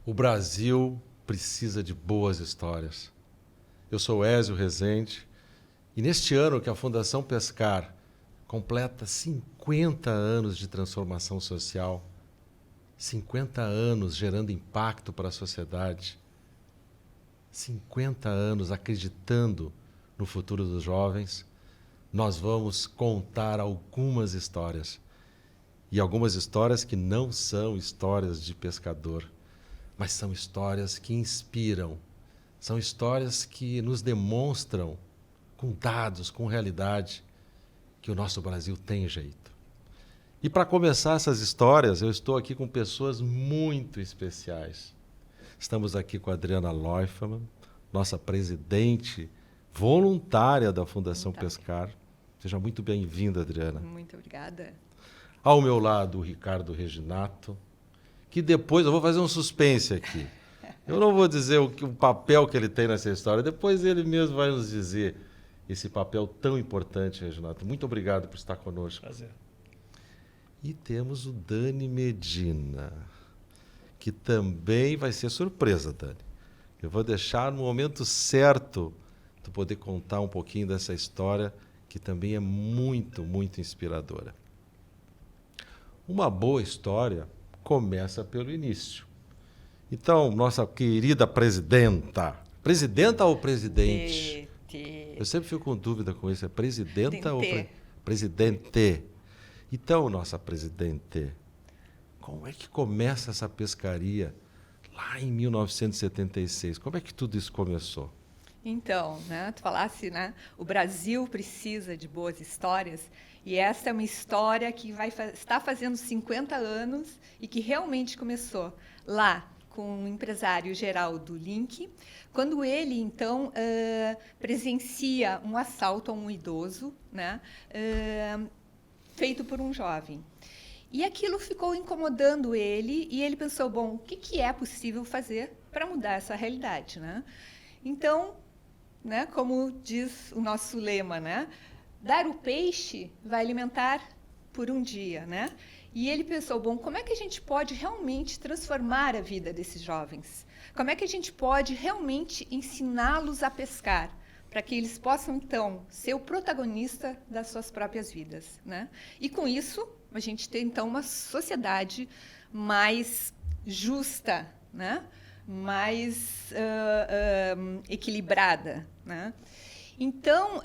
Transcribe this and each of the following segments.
O Brasil precisa de boas histórias. Eu sou Ézio Rezende e neste ano que a Fundação Pescar completa 50 anos de transformação social, 50 anos gerando impacto para a sociedade, 50 anos acreditando no futuro dos jovens, nós vamos contar algumas histórias. E algumas histórias que não são histórias de pescador, mas são histórias que inspiram, são histórias que nos demonstram, com dados, com realidade, que o nosso Brasil tem jeito. E para começar essas histórias, eu estou aqui com pessoas muito especiais. Estamos aqui com a Adriana Leufermann, nossa presidente voluntária da Fundação Pescar. Seja muito bem-vinda, Adriana. Muito obrigada. Ao meu lado, o Ricardo Reginato, que depois, eu vou fazer um suspense aqui. Eu não vou dizer o papel que ele tem nessa história, depois ele mesmo vai nos dizer esse papel tão importante, Reginato. Muito obrigado por estar conosco. Prazer. E temos o Dani Medina, que também vai ser surpresa, Dani. Eu vou deixar no momento certo tu poder contar um pouquinho dessa história, que também é muito, muito inspiradora. Uma boa história começa pelo início. Então, nossa querida presidenta ou presidente? Eu sempre fico com dúvida com isso, é presidenta ou presidente? Então, nossa presidente, como é que começa essa pescaria lá em 1976? Como é que tudo isso começou? Então, tu falasse, o Brasil precisa de boas histórias, e essa é uma história que está fazendo 50 anos e que realmente começou lá com o empresário Geraldo Link, quando ele, então, presencia um assalto a um idoso, feito por um jovem. E aquilo ficou incomodando ele, e ele pensou, bom, o que é possível fazer para mudar essa realidade, Então, como diz o nosso lema, dar o peixe vai alimentar por um dia, E ele pensou, bom, como é que a gente pode realmente transformar a vida desses jovens? Como é que a gente pode realmente ensiná-los a pescar? Para que eles possam, então, ser o protagonista das suas próprias vidas, E, com isso, a gente tem, então, uma sociedade mais justa, mais equilibrada, Então,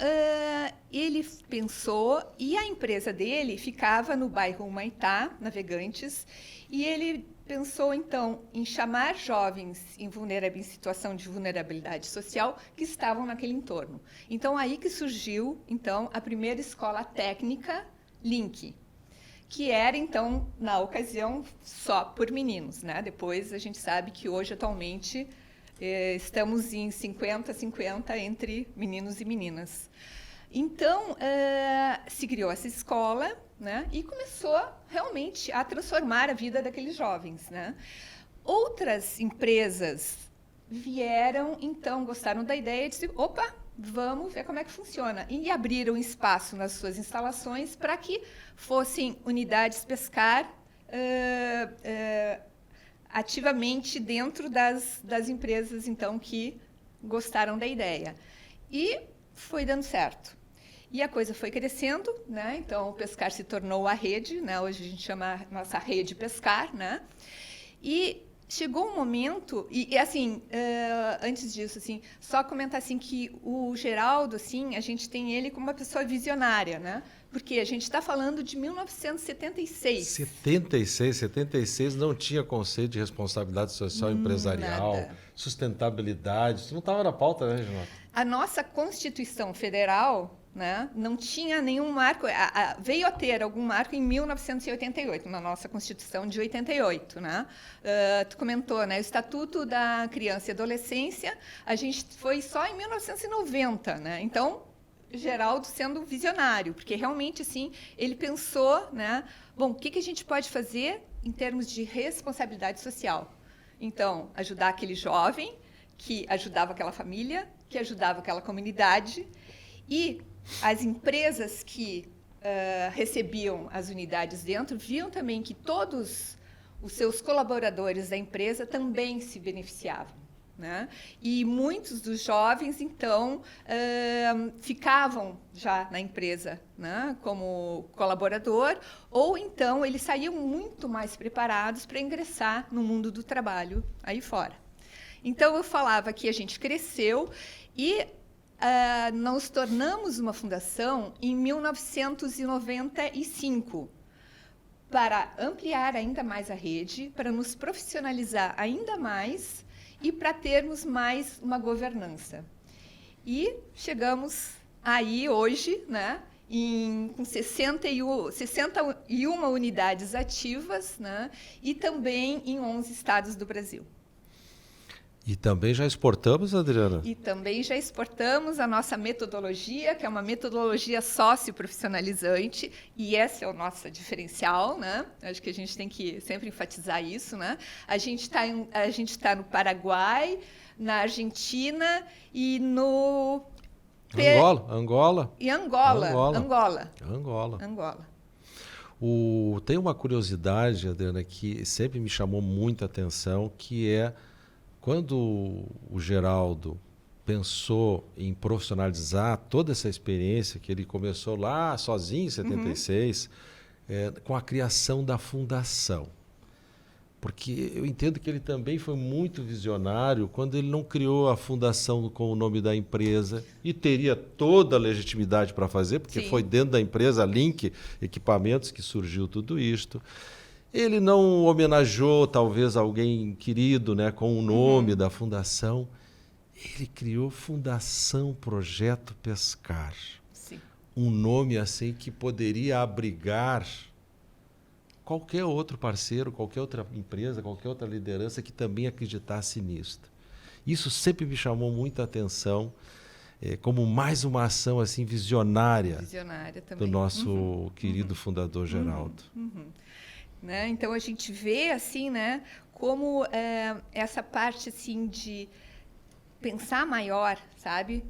ele pensou, e a empresa dele ficava no bairro Humaitá, Navegantes, e ele pensou, então, em chamar jovens em situação de vulnerabilidade social que estavam naquele entorno. Então, aí que surgiu, então, a primeira escola técnica Link, que era, então, na ocasião, só por meninos, Depois, a gente sabe que hoje, atualmente, estamos em 50-50 entre meninos e meninas. Então, se criou essa escola, e começou realmente a transformar a vida daqueles jovens, Outras empresas vieram, então, gostaram da ideia e disseram, opa, vamos ver como é que funciona. E abriram espaço nas suas instalações para que fossem unidades pescar ativamente dentro das empresas, então, que gostaram da ideia. E foi dando certo. E a coisa foi crescendo, Então, o Pescar se tornou a rede, Hoje a gente chama a nossa rede Pescar, E chegou um momento, e assim, antes disso, assim, só comentar assim, que o Geraldo, assim, a gente tem ele como uma pessoa visionária, Porque a gente está falando de 1976. 76 não tinha conceito de responsabilidade social empresarial, nada. Sustentabilidade, isso não estava na pauta, né, Renato? A nossa Constituição Federal, não tinha nenhum marco, veio a ter algum marco em 1988, na nossa Constituição de 88. Tu comentou, o Estatuto da Criança e Adolescência, a gente foi só em 1990, Então, Geraldo sendo visionário, porque realmente, assim, ele pensou, bom, o que a gente pode fazer em termos de responsabilidade social? Então, ajudar aquele jovem que ajudava aquela família, que ajudava aquela comunidade, e as empresas que recebiam as unidades dentro viam também que todos os seus colaboradores da empresa também se beneficiavam, né? E muitos dos jovens, então, ficavam já na empresa, né, como colaborador, ou então eles saíam muito mais preparados para ingressar no mundo do trabalho aí fora. Então, eu falava que a gente cresceu e nós tornamos uma fundação em 1995 para ampliar ainda mais a rede, para nos profissionalizar ainda mais e para termos mais uma governança. E chegamos aí hoje, né, com 61 unidades ativas, né, e também em 11 estados do Brasil. E também já exportamos, Adriana? E também já exportamos a nossa metodologia, que é uma metodologia socioprofissionalizante, e esse é o nosso diferencial, né? Acho que a gente tem que sempre enfatizar isso, né? A gente tá no Paraguai, na Argentina e no... Angola. E Angola. Tem uma curiosidade, Adriana, que sempre me chamou muita atenção, que é quando o Geraldo pensou em profissionalizar toda essa experiência que ele começou lá sozinho em 76, com a criação da fundação. Porque eu entendo que ele também foi muito visionário quando ele não criou a fundação com o nome da empresa, e teria toda a legitimidade para fazer, porque foi dentro da empresa Link Equipamentos que surgiu tudo isto. Ele não homenageou, talvez, alguém querido, né, com o nome da fundação. Ele criou Fundação Projeto Pescar. Sim. Um nome assim que poderia abrigar qualquer outro parceiro, qualquer outra empresa, qualquer outra liderança que também acreditasse nisso. Isso sempre me chamou muita atenção, como mais uma ação assim visionária também. do nosso querido fundador Geraldo. Né? Então, a gente vê assim, né, como essa parte assim, de pensar maior, sabe?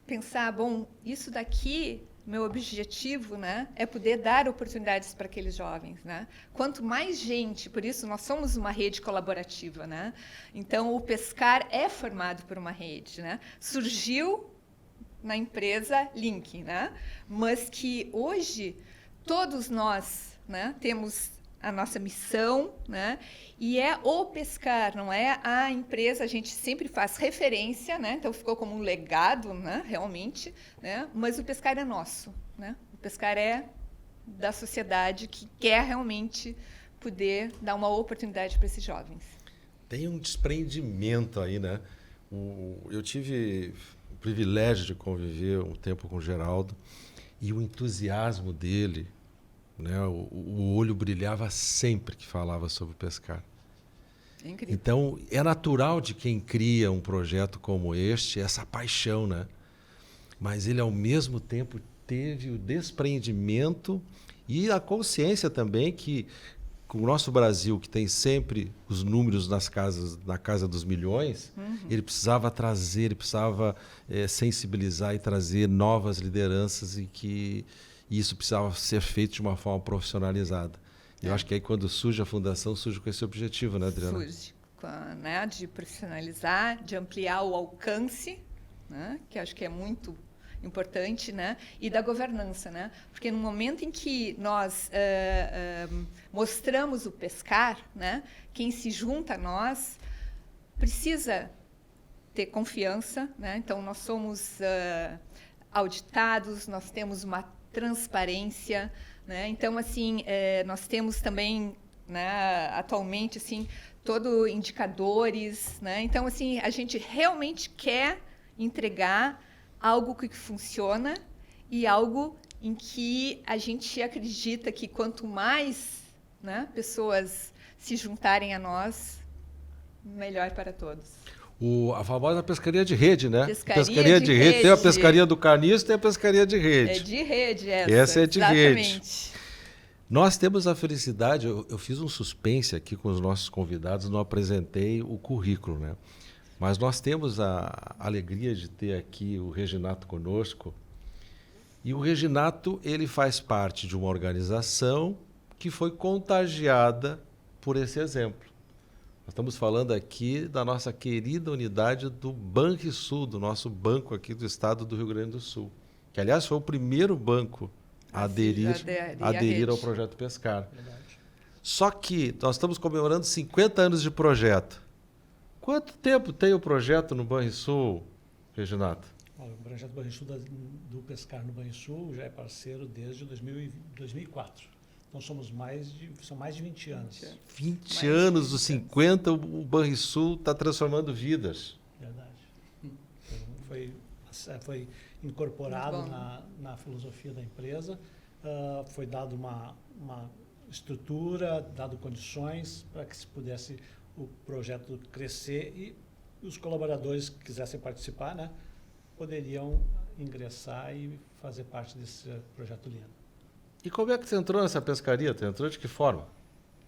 Pensar, bom, isso daqui, meu objetivo, né, é poder dar oportunidades para aqueles jovens, né? Quanto mais gente, por isso nós somos uma rede colaborativa, né? Então, o Pescar é formado por uma rede, né? Surgiu na empresa Link, né? Mas que hoje todos nós, né, temos a nossa missão, né, e é o Pescar, não é a empresa. A gente sempre faz referência, né, então ficou como um legado, né, realmente, né, mas o Pescar é nosso, né, o Pescar é da sociedade que quer realmente poder dar uma oportunidade para esses jovens. Tem um desprendimento aí, né? Eu tive o privilégio de conviver um tempo com o Geraldo, e o entusiasmo dele, né? O olho brilhava sempre que falava sobre o Pescar. É incrível. Então, é natural de quem cria um projeto como este, essa paixão, né? Mas ele, ao mesmo tempo, teve o desprendimento e a consciência também que o nosso Brasil, que tem sempre os números na casa dos milhões, ele precisava trazer, ele precisava sensibilizar e trazer novas lideranças, e que isso precisava ser feito de uma forma profissionalizada. Eu acho que aí, quando surge a fundação, surge com esse objetivo, né, Adriana? Surge, né, de profissionalizar, de ampliar o alcance, né, que acho que é muito importante, né, e da governança, né, porque no momento em que nós mostramos o Pescar, né, quem se junta a nós precisa ter confiança, né, então nós somos auditados, nós temos uma transparência, né? Então, assim, nós temos também, né, atualmente, assim, todo indicadores, né? Então, assim, a gente realmente quer entregar algo que funciona e algo em que a gente acredita que quanto mais, né, pessoas se juntarem a nós, melhor para todos. A famosa pescaria de rede, né? Pescaria de rede. Tem a pescaria do caniço, tem a pescaria de rede. É de rede essa. Essa é de exatamente. Rede. Nós temos a felicidade, eu fiz um suspense aqui com os nossos convidados, não apresentei o currículo, né? Mas nós temos a alegria de ter aqui o Reginato conosco. E o Reginato, ele faz parte de uma organização que foi contagiada por esse exemplo. Nós estamos falando aqui da nossa querida unidade do Banrisul, do nosso banco aqui do estado do Rio Grande do Sul, que, aliás, foi o primeiro banco a aderir ao projeto Pescar. Verdade. Só que nós estamos comemorando 50 anos de projeto. Quanto tempo tem o projeto no Banrisul, Reginato? Olha, o projeto Banrisul do Pescar no Banrisul já é parceiro desde 2004. Então são mais de 20 anos. 20 anos, dos 50, o Banrisul está transformando vidas. Verdade. Então, foi incorporado na filosofia da empresa, foi dado uma estrutura, dado condições para que se pudesse o projeto crescer e os colaboradores que quisessem participar, né, poderiam ingressar e fazer parte desse projeto lindo. E como é que você entrou nessa pescaria? Você entrou de que forma?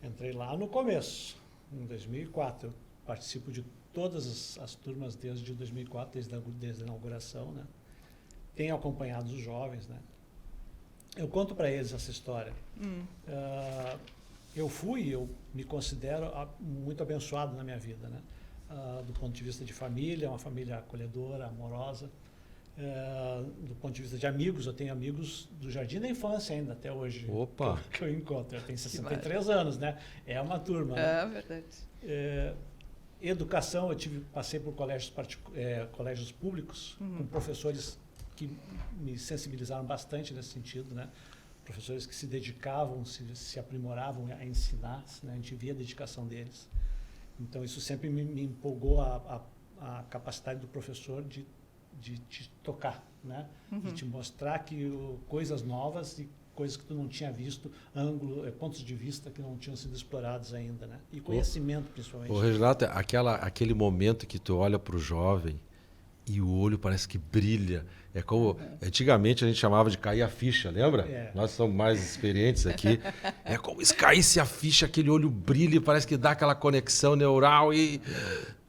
Entrei lá no começo, em 2004. Eu participo de todas as turmas desde 2004, desde a inauguração, né? Tenho acompanhado os jovens, né? Eu conto para eles essa história. Eu me considero muito abençoado na minha vida, né? Do ponto de vista de família, uma família acolhedora, amorosa. Do ponto de vista de amigos, eu tenho amigos do jardim da infância ainda, até hoje. Opa! Que eu encontro. Eu tenho 63 anos, né? É uma turma. É verdade. Educação, passei por colégios públicos, com professores que me sensibilizaram bastante nesse sentido, né? Professores que se dedicavam, se aprimoravam a ensinar, né? A gente via a dedicação deles. Então, isso sempre me empolgou a capacidade do professor de te tocar, né? De te mostrar que coisas novas e coisas que tu não tinha visto, pontos de vista que não tinham sido explorados ainda, né? E conhecimento, principalmente. Ô, Reginato, aquele momento que tu olha para o jovem e o olho parece que brilha. É como antigamente a gente chamava de cair a ficha, lembra? Nós somos mais experientes aqui. É como se caísse a ficha, aquele olho brilha, parece que dá aquela conexão neural e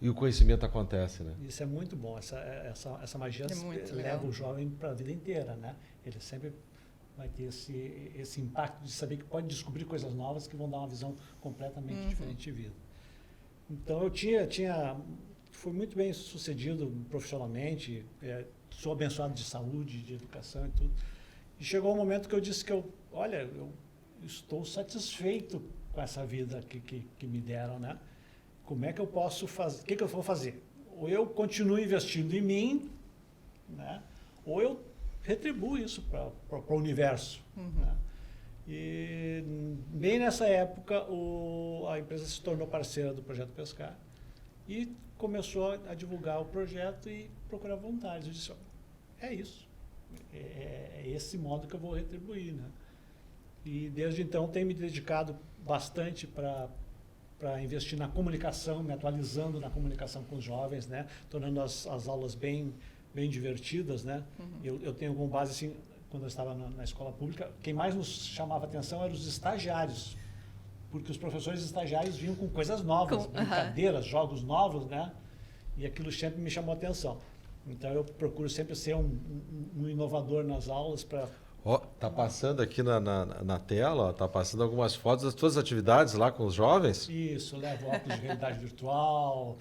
o conhecimento acontece, né? Isso é muito bom. Essa magia leva legal. o jovem para a vida inteira, né? Ele sempre vai ter esse impacto de saber que pode descobrir coisas novas que vão dar uma visão completamente diferente de vida. Então eu fui muito bem sucedido profissionalmente, sou abençoado de saúde, de educação e tudo. E chegou um momento que eu disse que eu estou satisfeito com essa vida que me deram, né? Como é que eu posso fazer? O que eu vou fazer? Ou eu continuo investindo em mim, né? Ou eu retribuo isso para o universo. Né? E bem nessa época a empresa se tornou parceira do Projeto Pescar e começou a divulgar o projeto e procurar voluntários. Eu disse, é isso, é esse modo que eu vou retribuir, né? E desde então tenho me dedicado bastante para investir na comunicação, me atualizando na comunicação com os jovens, né? Tornando as aulas bem divertidas, né? Eu tenho como base, assim, quando eu estava na escola pública, quem mais nos chamava atenção eram os estagiários, porque os professores estagiários vinham com coisas novas, brincadeiras, jogos novos, né? E aquilo sempre me chamou a atenção. Então eu procuro sempre ser um inovador nas aulas para... Tá passando aqui na tela, tá passando algumas fotos das tuas atividades lá com os jovens? Isso, levo óculos de realidade virtual,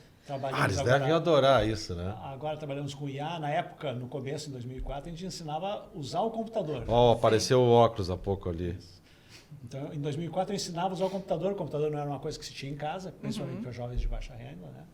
eles devem adorar isso, né? Agora trabalhamos com IA. Na época, no começo, em 2004, a gente ensinava a usar o computador. Apareceu o óculos há pouco ali. Então, em 2004, eu ensinava a usar o computador. O computador não era uma coisa que se tinha em casa, principalmente para jovens de baixa renda, né?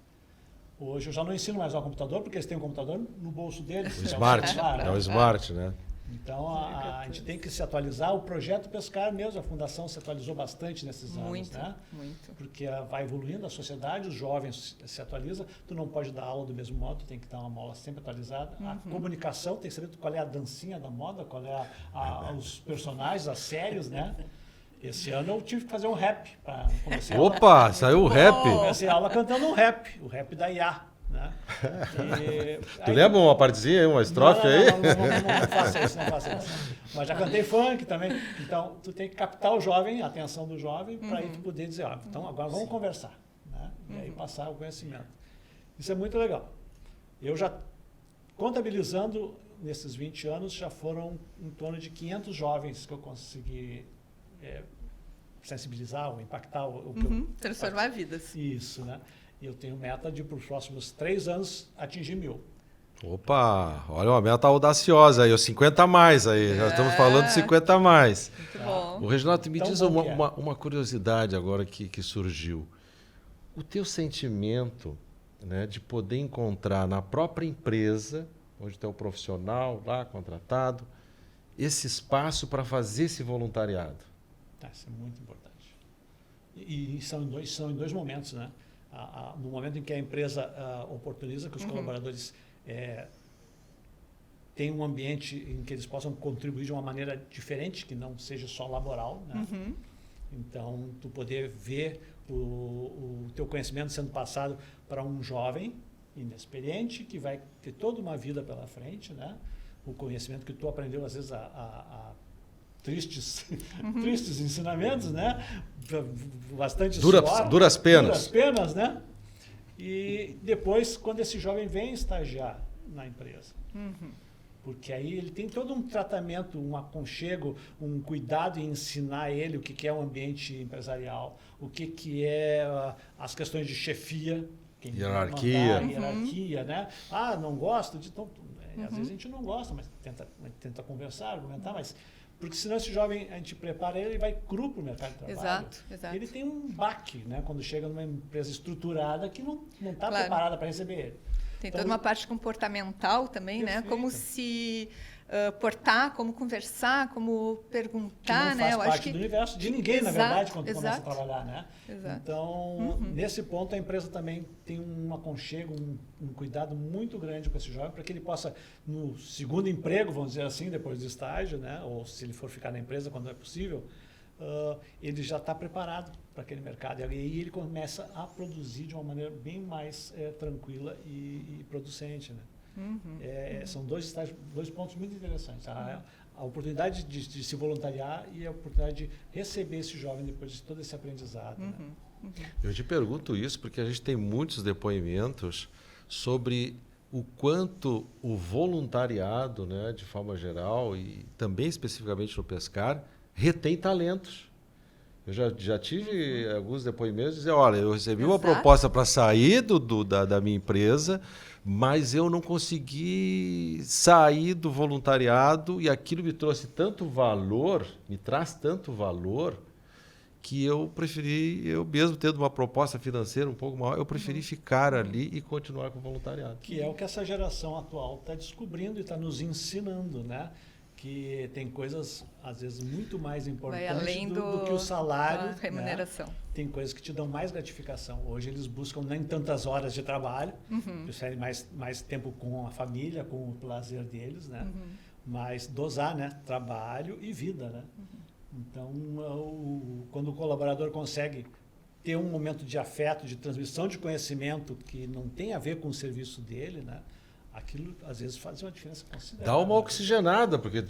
Hoje eu já não ensino mais a usar o computador, porque eles têm um computador no bolso deles. O Smart, é o Smart, né? Então, a gente tem que se atualizar. O projeto Pescar mesmo, a fundação se atualizou bastante nesses anos, né? Muito. Porque vai evoluindo a sociedade, os jovens se atualizam. Tu não pode dar aula do mesmo modo, tu tem que dar uma aula sempre atualizada. A comunicação, tem que saber qual é a dancinha da moda, qual é os personagens, as séries, né? Esse ano eu tive que fazer um rap. Opa, saiu o rap? Comecei a aula cantando um rap, o rap da IA. Né? Tu lembra uma partezinha, uma estrofe aí? Não faça isso, não faça isso. Mas já cantei funk também. Então, tu tem que captar o jovem, a atenção do jovem, para aí tu poder dizer, então agora vamos conversar. Né? E aí passar o conhecimento. Isso é muito legal. Eu já, contabilizando nesses 20 anos, já foram em torno de 500 jovens que eu consegui sensibilizar ou impactar o que eu Transformar vidas. Isso, né? E eu tenho meta de, para os próximos 3 anos, atingir 1000. Opa, olha uma meta audaciosa aí, os 50 a mais aí, já estamos falando de 50 a mais. Muito bom. O Reginaldo, me Tão diz bom que é. uma curiosidade agora que surgiu. O teu sentimento, né, de poder encontrar na própria empresa, onde tu é o profissional lá, contratado, esse espaço para fazer esse voluntariado. Isso é muito importante. E são em dois momentos, né? No momento em que a empresa oportuniza que os colaboradores tenham um ambiente em que eles possam contribuir de uma maneira diferente, que não seja só laboral, né? Então, tu poder ver o teu conhecimento sendo passado para um jovem inexperiente que vai ter toda uma vida pela frente, né? O conhecimento que tu aprendeu, às vezes, a tristes ensinamentos, né? Bastante suor, duras penas. Duras penas, né? E depois, quando esse jovem vem estagiar na empresa, porque aí ele tem todo um tratamento, um aconchego, um cuidado em ensinar ele o que é um ambiente empresarial, o que é as questões de chefia, hierarquia. Hierarquia, né? Não gosto de... Às vezes a gente não gosta, mas tenta conversar, argumentar, mas... Porque senão esse jovem, a gente prepara ele vai cru para o mercado de trabalho. Exato. Ele tem um baque, né? Quando chega numa empresa estruturada que não está Claro. preparada para receber ele. Tem Então, toda uma parte comportamental também, né? Perfeito. Como se portar, como conversar, como que perguntar, não né? faz Eu parte acho que do universo de ninguém, na Exato, verdade, quando começa a exato. trabalhar, né? Exato. Então, nesse ponto, a empresa também tem um aconchego, um cuidado muito grande com esse jovem, para que ele possa, no segundo emprego, vamos dizer assim, depois do estágio, né? Ou se ele for ficar na empresa quando é possível, ele já está preparado para aquele mercado. E aí ele começa a produzir de uma maneira bem mais tranquila e producente, né? São dois pontos muito interessantes. A oportunidade de se voluntariar e a oportunidade de receber esse jovem depois de todo esse aprendizado. Né? Eu te pergunto isso porque a gente tem muitos depoimentos sobre o quanto o voluntariado, né, de forma geral, e também especificamente no pescar, retém talentos. Eu já tive alguns depoimentos de dizer, olha, eu recebi uma proposta para sair da minha empresa, mas eu não consegui sair do voluntariado e aquilo me trouxe tanto valor, me traz tanto valor, que eu preferi, eu mesmo tendo uma proposta financeira um pouco maior, eu preferi ficar ali e continuar com o voluntariado. Que é o que essa geração atual está descobrindo e está nos ensinando, né? Que tem coisas, às vezes, muito mais importantes além do que o salário. Da remuneração. Né? Tem coisas que te dão mais gratificação. Hoje eles buscam nem tantas horas de trabalho, preferem mais tempo com a família, com o lazer deles, né? Mas dosar, né? Trabalho e vida, né? Então, quando o colaborador consegue ter um momento de afeto, de transmissão de conhecimento que não tem a ver com o serviço dele, né? Aquilo, às vezes, faz uma diferença considerável. Dá uma oxigenada, porque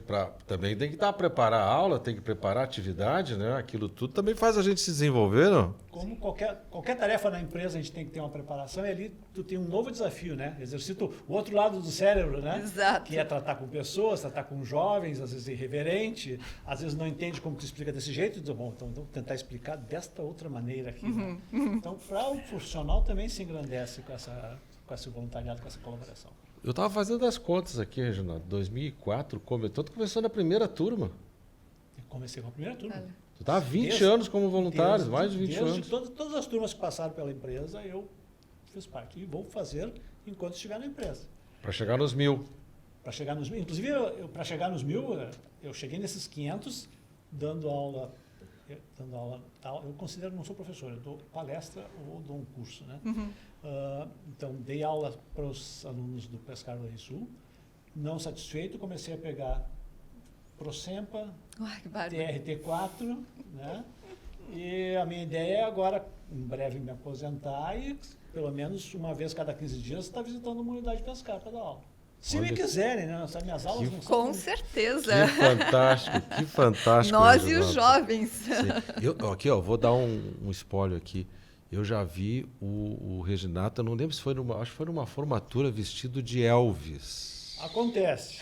também tem que preparar a aula, tem que preparar a atividade, né? Aquilo tudo também faz a gente se desenvolver, não? Como qualquer tarefa na empresa, a gente tem que ter uma preparação e ali tu tem um novo desafio, né? Exercita o outro lado do cérebro, né? Exato. Que é tratar com pessoas, tratar com jovens, às vezes irreverente, às vezes não entende como tu explica desse jeito, então vou tentar explicar desta outra maneira aqui. Né? Então, para o profissional também se engrandece com esse voluntariado, com essa colaboração. Eu estava fazendo as contas aqui, Reginaldo. 2004, tu começou na primeira turma. Eu comecei com a primeira turma. Tu está há 20 anos como voluntário, mais de 20 desde anos. Todas as turmas que passaram pela empresa, eu fiz parte. E vou fazer enquanto estiver na empresa. Para chegar nos 1000. Para chegar nos 1000. Inclusive, para chegar nos 1000, eu cheguei nesses 500 dando aula. Eu considero que não sou professor, eu dou palestra ou dou um curso, né? Então, dei aula para os alunos do Pescar do Sul. Não satisfeito, comecei a pegar Prosempa, TRT4, né? E a minha ideia é agora, em breve, me aposentar e, pelo menos uma vez cada 15 dias, estar visitando uma unidade de pescar para dar aula. Se me quiserem, né? Minhas aulas não são... Com certeza. Que fantástico, que fantástico. Nós Reginaldo. e os jovens. Sim. Vou dar um spoiler aqui. Eu já vi o Reginaldo, eu não lembro se foi acho que foi numa formatura vestido de Elvis. Acontece.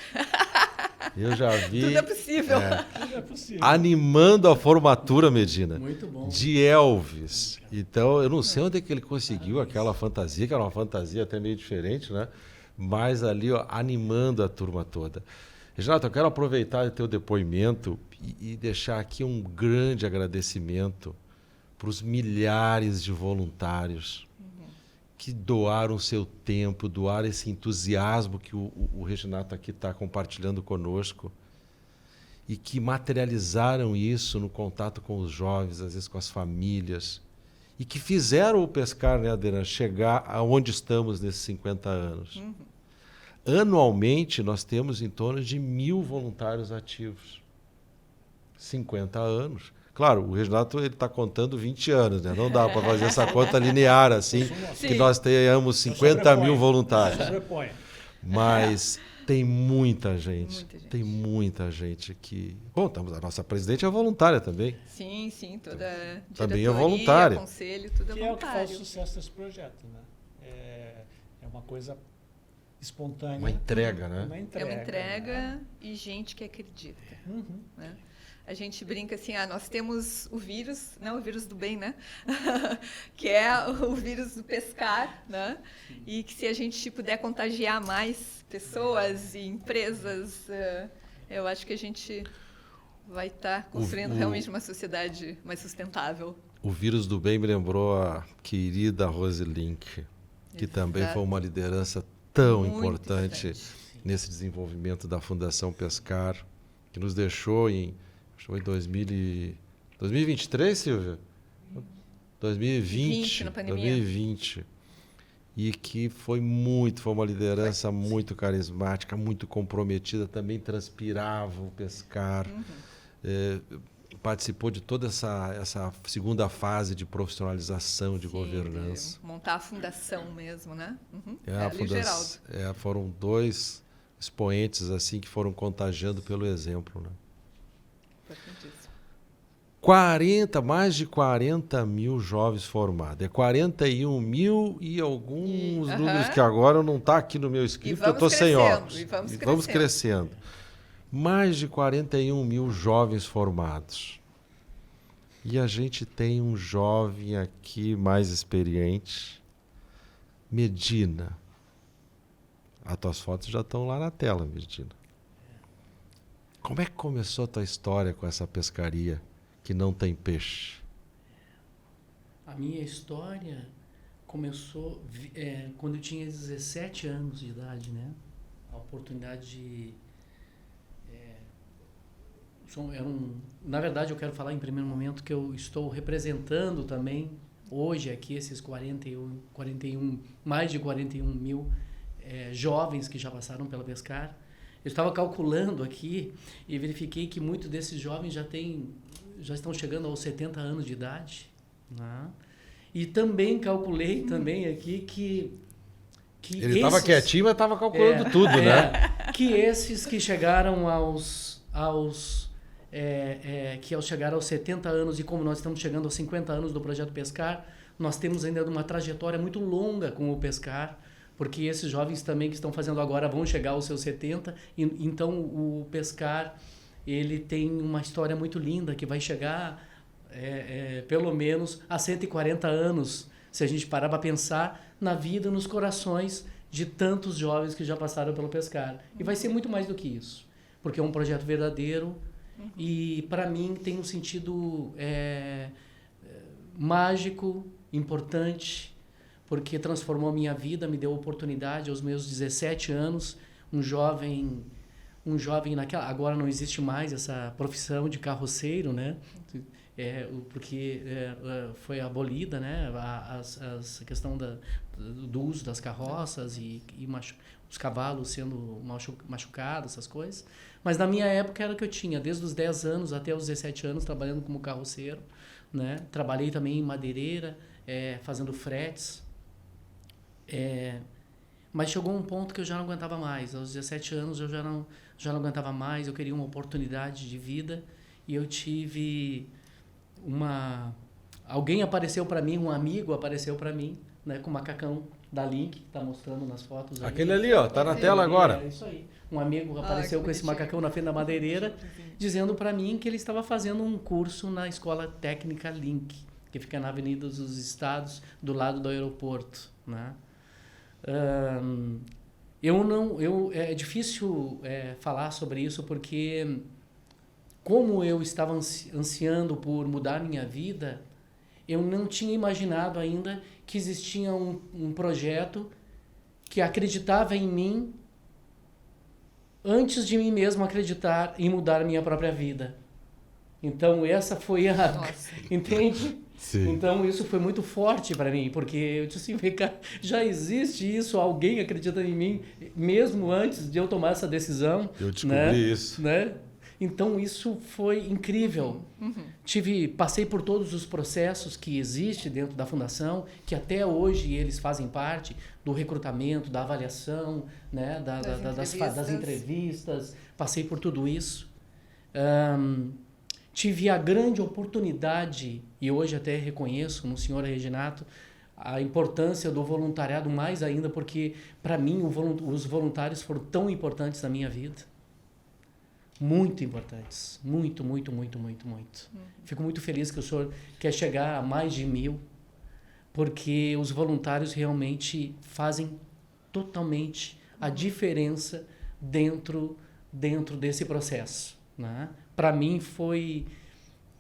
Eu já vi. Tudo é possível. Tudo é possível. Animando a formatura, Medina. Muito bom. De Elvis. Então, eu não sei onde é que ele conseguiu aquela fantasia, que era uma fantasia até meio diferente, né? Mas ali, ó, animando a turma toda. Renato, eu quero aproveitar o teu depoimento e deixar aqui um grande agradecimento para os milhares de voluntários que doaram seu tempo, doaram esse entusiasmo que o Reginato aqui está compartilhando conosco e que materializaram isso no contato com os jovens, às vezes com as famílias, e que fizeram o Pescar, né, Adriana, chegar aonde estamos nesses 50 anos. Anualmente, nós temos em torno de 1.000 voluntários ativos. 50 anos. Claro, o Reginato está contando 20 anos, né? Não dá para fazer essa conta linear assim, Sim. que nós tenhamos 50 mil voluntários. Sobrepõe. Mas tem muita gente, Muita gente. tem muita gente que... Bom, a nossa presidente é voluntária também. Sim, sim, toda Também é diretoria, voluntária. conselho, tudo Que é é o que faz voluntário. o sucesso desse projeto, né? É uma coisa espontânea. Uma entrega, né? Uma É entrega. uma entrega né? e gente que acredita. Uhum. Né? A gente brinca assim, nós temos o vírus, não o vírus do bem, né? Que é o vírus do pescar, né? E que se a gente puder contagiar mais pessoas e empresas, eu acho que a gente vai estar construindo realmente uma sociedade mais sustentável. O vírus do bem me lembrou a querida Rose Link, que também foi uma liderança tão Muito importante nesse desenvolvimento da Fundação Pescar, que nos deixou em 2023, Silvia? 2020. Na pandemia. 2020. E que foi uma liderança muito carismática, muito comprometida, também transpirava o Pescar. Participou de toda essa segunda fase de profissionalização, de governança. Montar a fundação mesmo, né? Ali o Geraldo. Foram dois expoentes assim que foram contagiando pelo exemplo, né? Importantíssimo. Mais de 40 mil jovens formados. É 41 mil e alguns números que agora não está aqui no meu script, eu estou sem óculos. E vamos crescendo. Mais de 41 mil jovens formados. E a gente tem um jovem aqui mais experiente, Medina. As tuas fotos já estão lá na tela, Medina. Como é que começou a tua história com essa pescaria que não tem peixe? A minha história começou quando eu tinha 17 anos de idade, né? A oportunidade de... na verdade, eu quero falar em primeiro momento que eu estou representando também hoje aqui esses 41, mais de 41 mil jovens que já passaram pela Pescar. Eu estava calculando aqui e verifiquei que muitos desses jovens já estão chegando aos 70 anos de idade. Né? E também calculei aqui que ele estava quietinho, mas estava calculando tudo, né? Que esses que chegaram que ao chegar aos 70 anos, e como nós estamos chegando aos 50 anos do Projeto Pescar, nós temos ainda uma trajetória muito longa com o Pescar, porque esses jovens também que estão fazendo agora vão chegar aos seus 70, então o Pescar ele tem uma história muito linda que vai chegar pelo menos a 140 anos, se a gente parar para pensar na vida, nos corações de tantos jovens que já passaram pelo Pescar. E vai ser muito mais do que isso, porque é um projeto verdadeiro e, para mim, tem um sentido mágico, importante, porque transformou a minha vida, me deu oportunidade aos meus 17 anos, um jovem agora não existe mais essa profissão de carroceiro, né? Porque foi abolida, né? A questão do uso das carroças e os cavalos sendo machucados, essas coisas. Mas na minha época era o que eu tinha, desde os 10 anos até os 17 anos, trabalhando como carroceiro, né? Trabalhei também em madeireira, fazendo fretes. Mas chegou um ponto que eu já não aguentava mais. Aos 17 anos eu já não aguentava mais, eu queria uma oportunidade de vida e eu tive alguém apareceu para mim, um amigo apareceu para mim, né, com um macacão da Link, que está mostrando nas fotos aí. Aquele ali, ó, tá na tela agora. É isso aí. Um amigo apareceu com esse macacão na frente da madeireira, dizendo para mim que ele estava fazendo um curso na Escola Técnica Link, que fica na Avenida dos Estados, do lado do aeroporto, né? É difícil falar sobre isso porque, como eu estava ansiando por mudar minha vida, eu não tinha imaginado ainda que existia um projeto que acreditava em mim antes de mim mesmo acreditar em mudar a minha própria vida. Então, essa foi a... Nossa. Entende? Sim. Então, isso foi muito forte para mim, porque eu disse assim, vem cá, já existe isso, alguém acredita em mim, mesmo antes de eu tomar essa decisão. Eu descobri isso. Né? Então, isso foi incrível. Passei por todos os processos que existem dentro da Fundação, que até hoje eles fazem parte do recrutamento, da avaliação, né? Das entrevistas. Passei por tudo isso. Tive a grande oportunidade, e hoje até reconheço no senhor Reginato, a importância do voluntariado mais ainda, porque para mim os voluntários foram tão importantes na minha vida. Muito importantes. Muito, muito, muito, muito, muito. Fico muito feliz que o senhor quer chegar a mais de 1000, porque os voluntários realmente fazem totalmente a diferença dentro desse processo, né? Para mim foi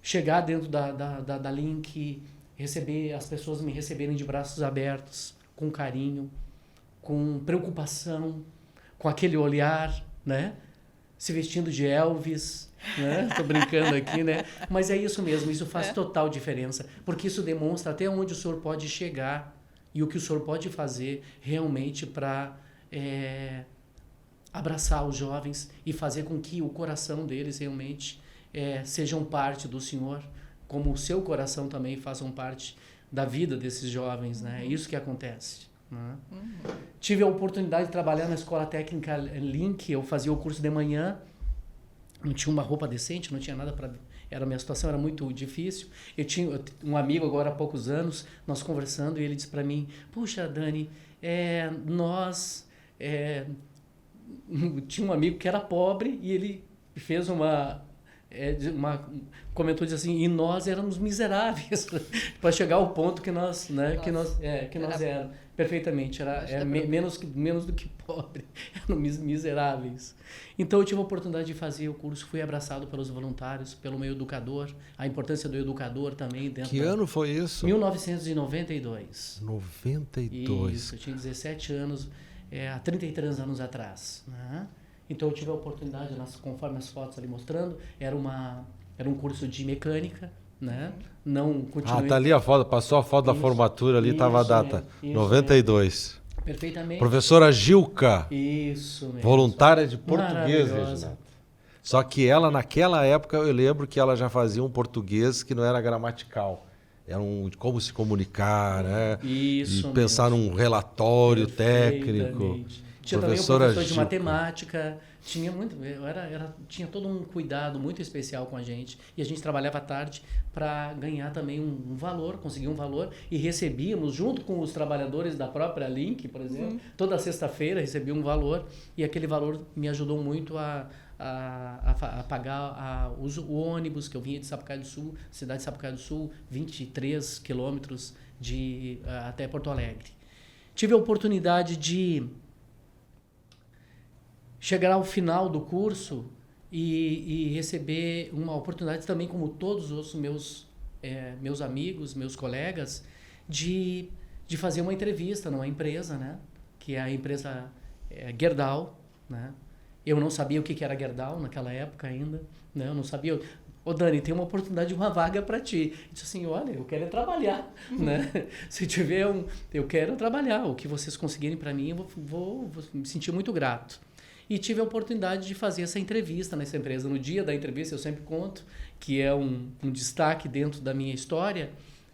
chegar dentro da Link, receber as pessoas me receberem de braços abertos, com carinho, com preocupação, com aquele olhar, né? Se vestindo de Elvis, né? Tô brincando aqui, né? Mas é isso mesmo, isso faz total diferença, porque isso demonstra até onde o senhor pode chegar e o que o senhor pode fazer realmente para abraçar os jovens e fazer com que o coração deles realmente sejam parte do senhor, como o seu coração também façam parte da vida desses jovens, né? É isso que acontece. Né? Tive a oportunidade de trabalhar na Escola Técnica Link, eu fazia o curso de manhã, não tinha uma roupa decente, não tinha nada para... A minha situação era muito difícil. Eu tinha um amigo agora há poucos anos, nós conversando, e ele disse para mim, puxa, Dani, tinha um amigo que era pobre e ele fez comentou, disse assim, e nós éramos miseráveis para chegar ao ponto que nós, né, que nós éramos. Perfeitamente, menos do que pobre, eram miseráveis. Então eu tive a oportunidade de fazer o curso, fui abraçado pelos voluntários, pelo meu educador, a importância do educador também. Que ano foi isso? 1992. 92. Isso, eu tinha 17 anos, há 33 anos atrás, né? Então eu tive a oportunidade, conforme as fotos ali mostrando, era um curso de mecânica, né? Não continuei... tá ali a foto, passou a foto da formatura ali, estava a data, 92. Perfeitamente. Professora Gilca. Isso mesmo. Voluntária de português, Reginato. Só que ela, naquela época, eu lembro que ela já fazia um português que não era gramatical. Era como se comunicar, né? Isso e pensar num relatório técnico. Tinha também um professor de matemática, tinha todo um cuidado muito especial com a gente, e a gente trabalhava à tarde para ganhar também um valor, conseguir um valor, e recebíamos, junto com os trabalhadores da própria Link, por exemplo, toda sexta-feira recebia um valor, e aquele valor me ajudou muito a pagar o ônibus, que eu vinha de Sapucaí do Sul, cidade de Sapucaí do Sul, 23 quilômetros até Porto Alegre. Tive a oportunidade de chegar ao final do curso e receber uma oportunidade também, como todos os meus amigos, meus colegas, de fazer uma entrevista numa empresa, né? Que é a empresa Gerdau, né? Eu não sabia o que era Gerdau naquela época ainda, né? Eu não sabia... Ô, Dani, tem uma oportunidade de uma vaga para ti. Eu disse assim, olha, eu quero trabalhar, né? Se tiver eu quero trabalhar. O que vocês conseguirem para mim, eu vou me sentir muito grato. E tive a oportunidade de fazer essa entrevista nessa empresa. No dia da entrevista, eu sempre conto, que é um destaque dentro da minha história,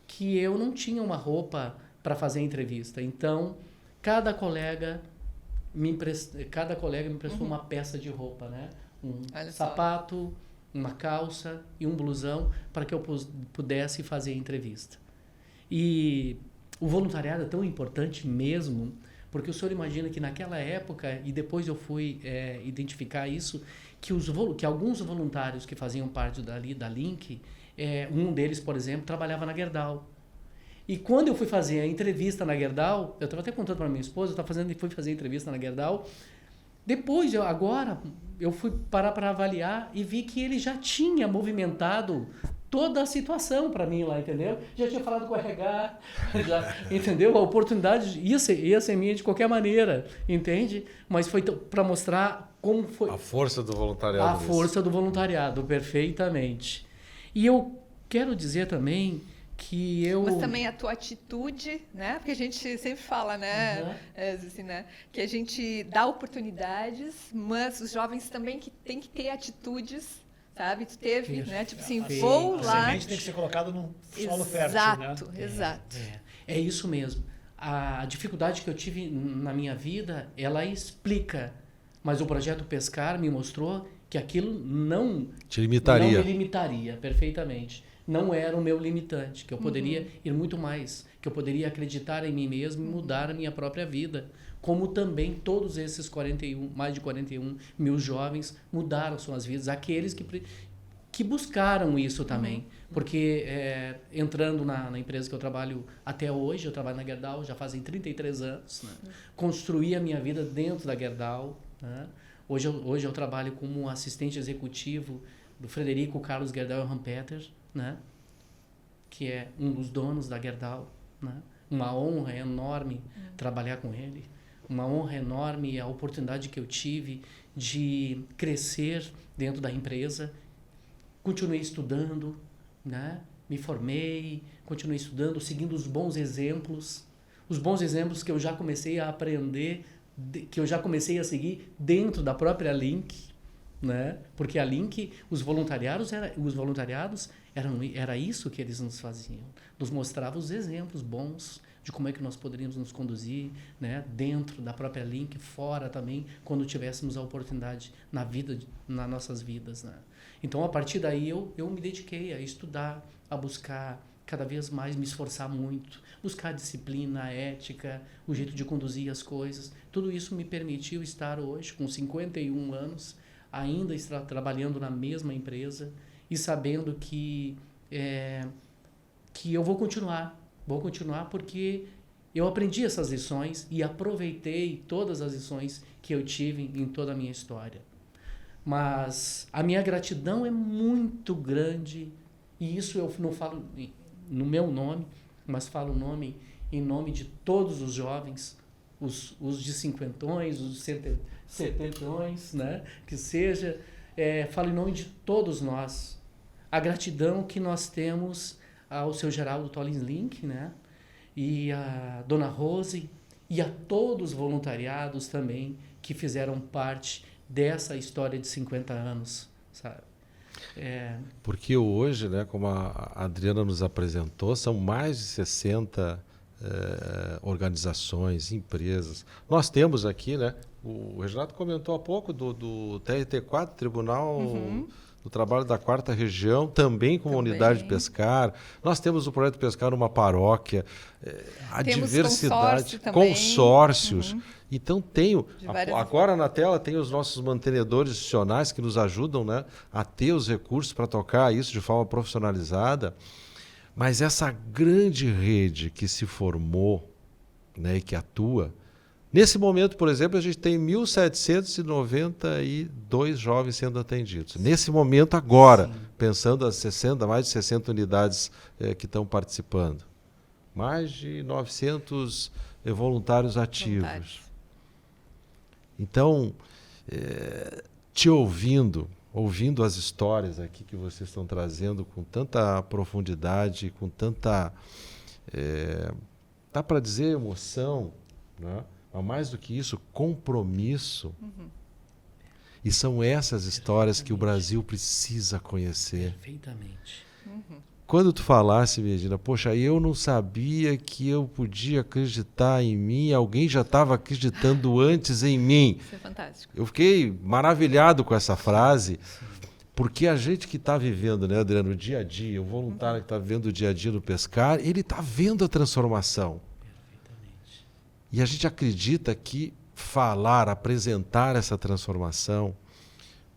que eu não tinha uma roupa para fazer a entrevista. Então, cada colega me emprestou uma peça de roupa, né? Sapato, uma calça e um blusão para que eu pudesse fazer a entrevista. E O voluntariado é tão importante mesmo, porque o senhor imagina que naquela época, e depois eu fui identificar isso, que alguns voluntários que faziam parte da Link, um deles, por exemplo, trabalhava na Gerdau. E quando eu fui fazer a entrevista na Gerdau, eu estava até contando para minha esposa, fui fazer a entrevista na Gerdau, depois, agora, eu fui parar para avaliar e vi que ele já tinha movimentado toda a situação para mim lá, entendeu? Já tinha falado com o RH, entendeu? A oportunidade ia ser minha de qualquer maneira, entende? Mas foi para mostrar como foi... A força do voluntariado. A força do voluntariado, perfeitamente. E eu quero dizer também que Mas também a tua atitude, né? Porque a gente sempre fala, né? Assim, né? Que a gente dá oportunidades, mas os jovens também têm que ter atitudes, sabe? Tu teve, né? Tipo assim, vou lá... A semente tem que ser colocada num solo fértil, né? Exato. É isso mesmo. A dificuldade que eu tive na minha vida, ela explica. Mas o Projeto Pescar me mostrou que aquilo não te limitaria. Não me limitaria, perfeitamente. Não era o meu limitante, que eu poderia ir muito mais, que eu poderia acreditar em mim mesmo e mudar a minha própria vida. Como também todos esses mais de 41 mil jovens mudaram suas vidas, aqueles que buscaram isso também. Porque entrando na empresa que eu trabalho até hoje, eu trabalho na Gerdau, já fazem 33 anos, né? Construí a minha vida dentro da Gerdau, né? Hoje eu trabalho como assistente executivo do Frederico Carlos Gerdau Rampeter, né? Que é um dos donos da Gerdau, né? Uma honra enorme trabalhar com ele, uma honra enorme a oportunidade que eu tive de crescer dentro da empresa. Continuei estudando, né? Me formei, continuei estudando, seguindo os bons exemplos que eu já comecei a aprender, que eu já comecei a seguir dentro da própria Link, né? Porque a Link, os voluntariados era isso que eles nos faziam, nos mostravam os exemplos bons de como é que nós poderíamos nos conduzir, né? Dentro da própria Link, fora também, quando tivéssemos a oportunidade nas nossas vidas, né? Então, a partir daí, eu me dediquei a estudar, a buscar cada vez mais, me esforçar muito, buscar a disciplina, a ética, o jeito de conduzir as coisas. Tudo isso me permitiu estar hoje, com 51 anos, ainda estar trabalhando na mesma empresa e sabendo que eu vou continuar porque eu aprendi essas lições e aproveitei todas as lições que eu tive em toda a minha história. Mas a minha gratidão é muito grande, e isso eu não falo no meu nome, mas falo em nome de todos os jovens, os de cinquentões, os setentões, né? Que seja, falo em nome de todos nós. A gratidão que nós temos ao seu Geraldo Tollins Link, né? E a Dona Rose, e a todos os voluntariados também que fizeram parte dessa história de 50 anos, sabe? Porque hoje, né, como a Adriana nos apresentou, são mais de 60 organizações, empresas. Nós temos aqui, né, o Reginaldo comentou há pouco do TRT4, Tribunal do Trabalho da 4ª Região, também com uma unidade de pescar. Nós temos o Projeto Pescar numa paróquia, a temos diversidade, consórcios. Então agora na tela tem os nossos mantenedores institucionais que nos ajudam, né, a ter os recursos para tocar isso de forma profissionalizada. Mas essa grande rede que se formou, né, e que atua, nesse momento, por exemplo, a gente tem 1.792 jovens sendo atendidos. Nesse momento agora, sim, pensando as mais de 60 unidades que estão participando. Mais de 900 voluntários ativos. Então, te ouvindo as histórias aqui que vocês estão trazendo com tanta profundidade, com tanta, dá para dizer, emoção, né? Mas mais do que isso, compromisso. E são essas histórias que o Brasil precisa conhecer. Perfeitamente. Quando tu falasse, Medina, poxa, eu não sabia que eu podia acreditar em mim, alguém já estava acreditando antes em mim. Isso é fantástico. Eu fiquei maravilhado com essa frase, porque a gente que está vivendo, né, Adriano, o dia a dia, o voluntário que está vivendo o dia a dia no pescar, ele está vendo a transformação. E a gente acredita que falar, apresentar essa transformação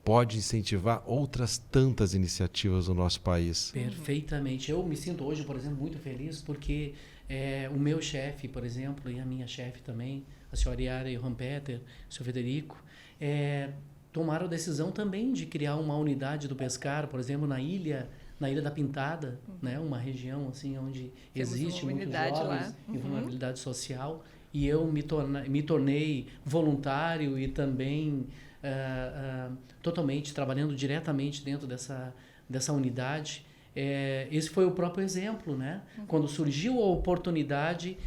pode incentivar outras tantas iniciativas no nosso país. Perfeitamente. Eu me sinto hoje, por exemplo, muito feliz porque o meu chefe, por exemplo, e a minha chefe também, a senhora Yara e o Rampeter, o senhor Federico, tomaram a decisão também de criar uma unidade do Pescar, por exemplo, na Ilha da Pintada, né, uma região assim onde existe muitos jovens e vulnerabilidade social, e eu me tornei voluntário e também totalmente trabalhando diretamente dentro dessa unidade. Esse foi o próprio exemplo, né? Quando surgiu a oportunidade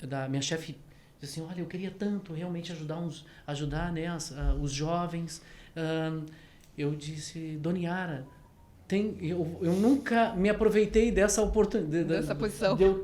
da minha chefe, disse assim, olha, eu queria tanto realmente ajudar né, os jovens. Eu disse, Dona Yara, eu nunca me aproveitei dessa oportunidade, dessa posição de eu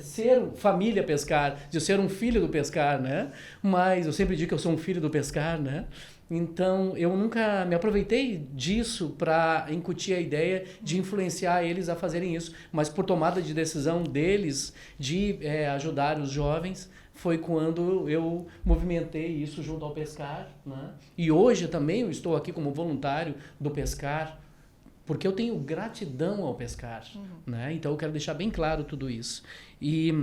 ser família Pescar, de eu ser um filho do Pescar, né? Mas eu sempre digo que eu sou um filho do Pescar, né? Então, eu nunca me aproveitei disso para incutir a ideia de influenciar eles a fazerem isso, mas por tomada de decisão deles de ajudar os jovens, foi quando eu movimentei isso junto ao Pescar, né? E hoje também eu estou aqui como voluntário do Pescar, porque eu tenho gratidão ao Pescar, né? Então eu quero deixar bem claro tudo isso. E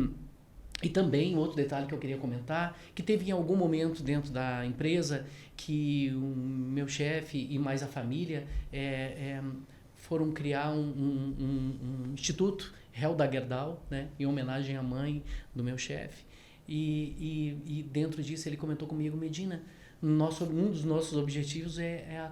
também outro detalhe que eu queria comentar, que teve em algum momento dentro da empresa que o meu chefe e mais a família foram criar um instituto, Helda Gerdau, né? Em homenagem à mãe do meu chefe. E dentro disso ele comentou comigo, Medina, um dos nossos objetivos é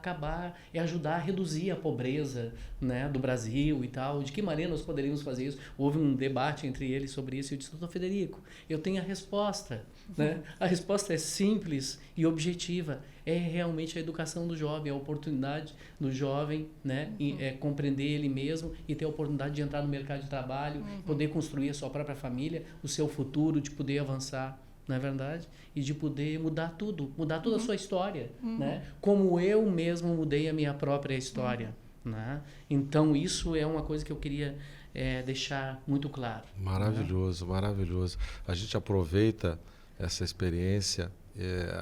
ajudar a reduzir a pobreza, né, do Brasil e tal. De que maneira nós poderíamos fazer isso? Houve um debate entre eles sobre isso. Eu disse, doutor Federico, eu tenho a resposta. Né? A resposta é simples e objetiva. É realmente a educação do jovem, a oportunidade do jovem, né, compreender ele mesmo e ter a oportunidade de entrar no mercado de trabalho, poder construir a sua própria família, o seu futuro, de poder avançar. Não é verdade? E de poder mudar toda a sua história, né? Como eu mesmo mudei a minha própria história, né? Então, isso é uma coisa que eu queria deixar muito claro. Maravilhoso, né? Maravilhoso. A gente aproveita essa experiência,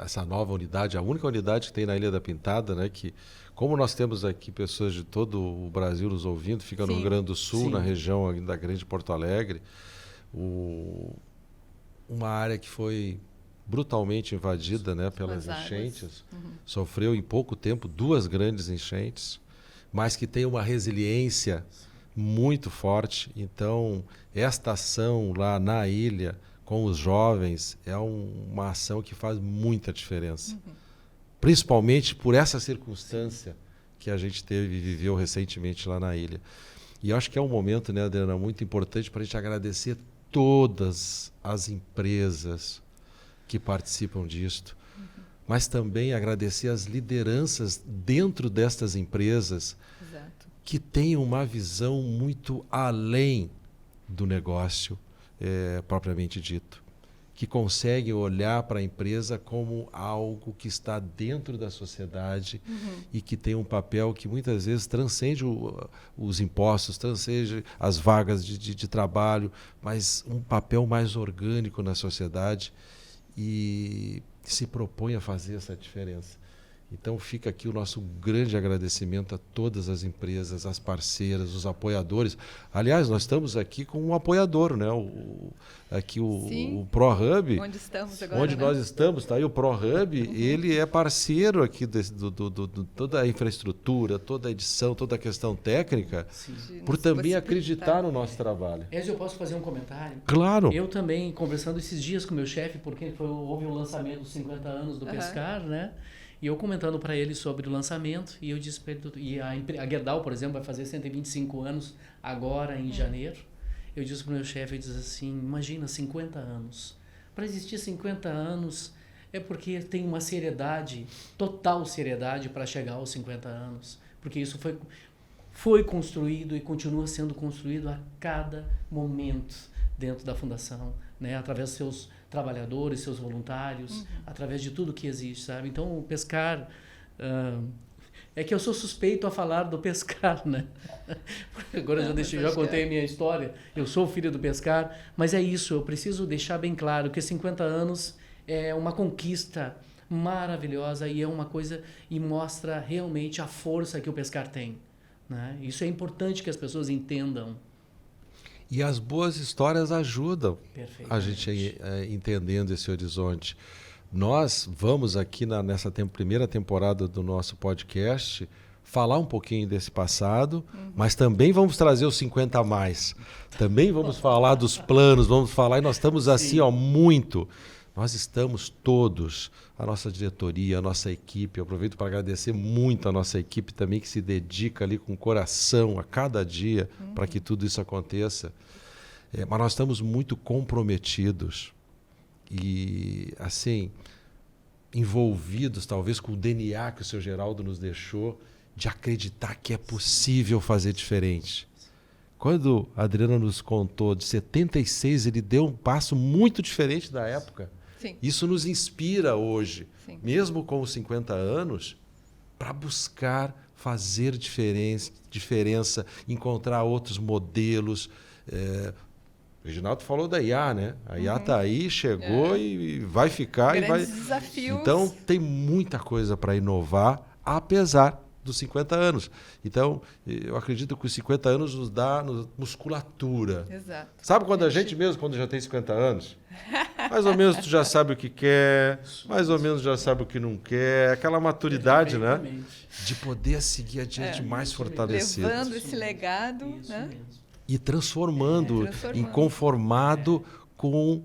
essa nova unidade, a única unidade que tem na Ilha da Pintada, né? Que, como nós temos aqui pessoas de todo o Brasil nos ouvindo, fica no Rio Grande do Sul, na região da Grande Porto Alegre, uma área que foi brutalmente invadida, né, pelas enchentes, sofreu em pouco tempo 2 grandes enchentes, mas que tem uma resiliência muito forte. Então, esta ação lá na ilha, com os jovens, é uma ação que faz muita diferença. Principalmente por essa circunstância que a gente teve e viveu recentemente lá na ilha. E eu acho que é um momento, né, Adriana, muito importante para a gente agradecer todas as empresas que participam disto, mas também agradecer as lideranças dentro destas empresas que têm uma visão muito além do negócio propriamente dito, que conseguem olhar para a empresa como algo que está dentro da sociedade e que tem um papel que muitas vezes transcende os impostos, transcende as vagas de trabalho, mas um papel mais orgânico na sociedade e se propõe a fazer essa diferença. Então fica aqui o nosso grande agradecimento a todas as empresas, as parceiras, os apoiadores. Aliás, nós estamos aqui com um apoiador, né? O ProHub, onde estamos agora, onde nós estamos, tá aí o ProHub, ele é parceiro aqui toda a infraestrutura, toda a edição, toda a questão técnica, por também acreditar no nosso trabalho. Eu posso fazer um comentário? Claro. Eu também, conversando esses dias com o meu chefe, porque houve o lançamento dos 50 anos do Pescar, né? E eu comentando para ele sobre o lançamento, e eu disse para ele, a Gerdau, por exemplo, vai fazer 125 anos agora em janeiro. Eu disse para o meu chefe, eu disse assim, imagina, 50 anos. Para existir 50 anos é porque tem uma seriedade, total seriedade para chegar aos 50 anos. Porque isso foi construído e continua sendo construído a cada momento dentro da fundação, né? Através dos seus trabalhadores, seus voluntários, através de tudo que existe, sabe? Então, o Pescar, É que eu sou suspeito a falar do Pescar, né? Agora já contei a minha história. Eu sou filho do Pescar, mas é isso, eu preciso deixar bem claro que 50 anos é uma conquista maravilhosa e é uma coisa e mostra realmente a força que o Pescar tem, né? Isso é importante que as pessoas entendam. E as boas histórias ajudam a Perfeitamente. gente entendendo esse horizonte. Nós vamos aqui nessa primeira temporada do nosso podcast falar um pouquinho desse passado, mas também vamos trazer os 50 a mais. Também vamos falar dos planos, vamos falar, e nós estamos assim, ó, muito. Nós estamos todos, a nossa diretoria, a nossa equipe, eu aproveito para agradecer muito a nossa equipe também, que se dedica ali com o coração a cada dia para que tudo isso aconteça. Mas nós estamos muito comprometidos e, assim, envolvidos talvez com o DNA que o seu Geraldo nos deixou, de acreditar que é possível fazer diferente. Quando a Adriana nos contou de 76, ele deu um passo muito diferente da época. Sim. Isso nos inspira hoje, Sim. mesmo com os 50 anos, para buscar fazer diferença, encontrar outros modelos. O Reginaldo falou da IA, né? A IA está aí, chegou e vai ficar. Grandes desafios. Então, tem muita coisa para inovar, apesar dos 50 anos. Então, eu acredito que os 50 anos nos dá musculatura. Exato. Sabe quando a gente mesmo, quando já tem 50 anos, mais ou menos tu já sabe o que quer, mais ou menos já sabe o que não quer, aquela maturidade, né? De poder seguir adiante mais fortalecido. Levando esse legado, né? E transformando, inconformado com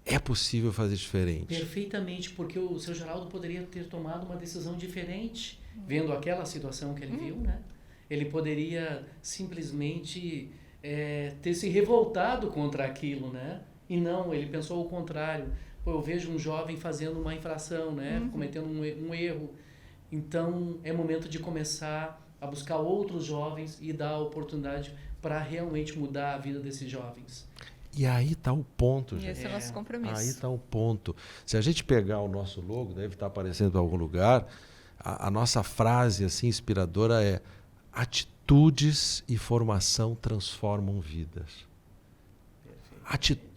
é possível fazer diferente. Perfeitamente, porque o seu Geraldo poderia ter tomado uma decisão diferente, vendo aquela situação que ele viu, né? Ele poderia simplesmente ter se revoltado contra aquilo, né? E não, ele pensou o contrário. Pô, eu vejo um jovem fazendo uma infração, né? Cometendo um erro. Então, é momento de começar a buscar outros jovens e dar a oportunidade para realmente mudar a vida desses jovens. E aí está o ponto, gente. Esse é o nosso compromisso. Aí está o ponto. Se a gente pegar o nosso logo, deve estar aparecendo em algum lugar, a nossa frase assim inspiradora é: atitudes e formação transformam vidas.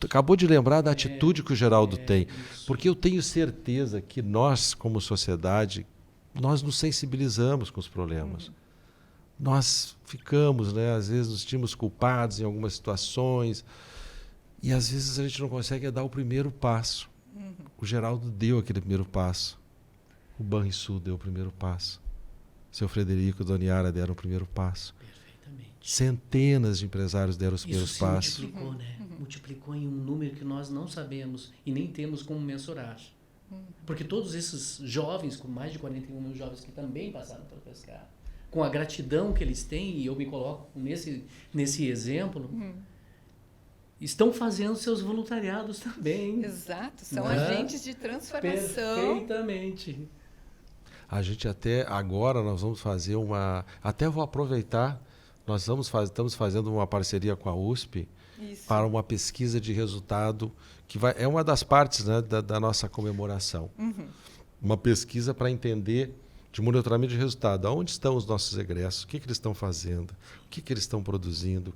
Acabou de lembrar da atitude que o Geraldo tem. Porque eu tenho certeza que nós, como sociedade, nós nos sensibilizamos com os problemas. Nós ficamos, né, às vezes nos sentimos culpados em algumas situações e às vezes a gente não consegue dar o primeiro passo. O Geraldo deu aquele primeiro passo. O Banrisul deu o primeiro passo. O seu Frederico e a Dona Yara deram o primeiro passo. Perfeitamente. Centenas de empresários deram os primeiros Isso passos. multiplicou, né? Multiplicou em um número que nós não sabemos e nem temos como mensurar. Porque todos esses jovens, com mais de 41 mil jovens que também passaram pelo Pescar, com a gratidão que eles têm, e eu me coloco nesse exemplo, estão fazendo seus voluntariados também. Exato, são Né? agentes de transformação. Perfeitamente. A gente até agora nós vamos fazer até vou aproveitar, estamos fazendo uma parceria com a USP Isso. para uma pesquisa de resultado que é uma das partes, né, da nossa comemoração. Uma pesquisa para entender de monitoramento de resultado. Onde estão os nossos egressos? O que eles estão fazendo? O que eles estão produzindo?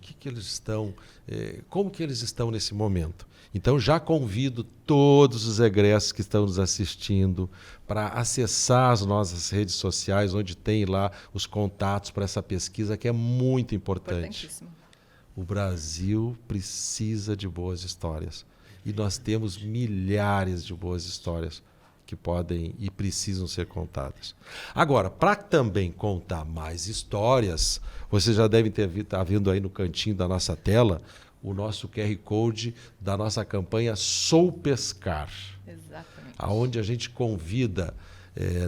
Como que eles estão nesse momento? Então, já convido todos os egressos que estão nos assistindo para acessar as nossas redes sociais, onde tem lá os contatos para essa pesquisa, que é muito importante. Importantíssimo. O Brasil precisa de boas histórias. E nós temos milhares de boas histórias que podem e precisam ser contadas. Agora, para também contar mais histórias, vocês já devem estar vendo aí no cantinho da nossa tela o nosso QR Code da nossa campanha Sou Pescar. Exatamente. Onde a gente convida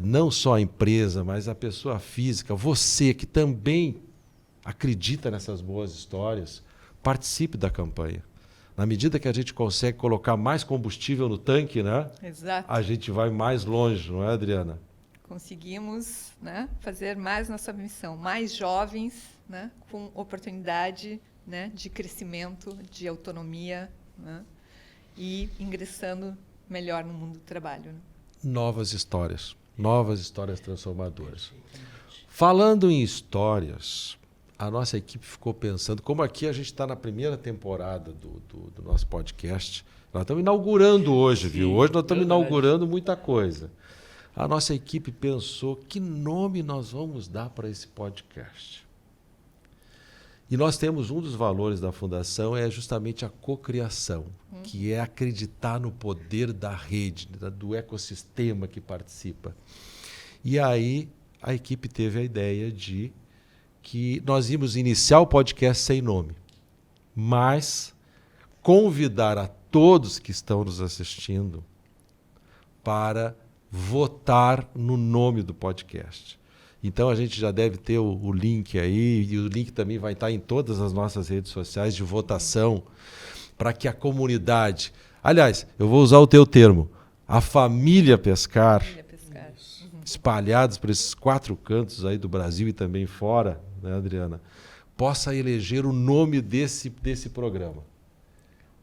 não só a empresa, mas a pessoa física, você que também acredita nessas boas histórias, participe da campanha. Na medida que a gente consegue colocar mais combustível no tanque, né? Exato. A gente vai mais longe, não é, Adriana? Conseguimos, né, fazer mais nossa missão, mais jovens, né, com oportunidade, né, de crescimento, de autonomia, né, e ingressando melhor no mundo do trabalho. Né? Novas histórias transformadoras. Falando em histórias, a nossa equipe ficou pensando, como aqui a gente está na primeira temporada do nosso podcast, nós estamos inaugurando hoje, Sim, viu? Hoje nós estamos verdade. inaugurando muita coisa. A nossa equipe pensou que nome nós vamos dar para esse podcast. E nós temos um dos valores da Fundação é justamente a cocriação, que é acreditar no poder da rede, do ecossistema que participa. E aí a equipe teve a ideia de que nós íamos iniciar o podcast sem nome, mas convidar a todos que estão nos assistindo para votar no nome do podcast. Então a gente já deve ter o link aí, e o link também vai estar em todas as nossas redes sociais de votação, para que a comunidade... Aliás, eu vou usar o teu termo, a família Pescar, espalhados por esses 4 cantos aí do Brasil e também fora, né, Adriana, possa eleger o nome desse programa,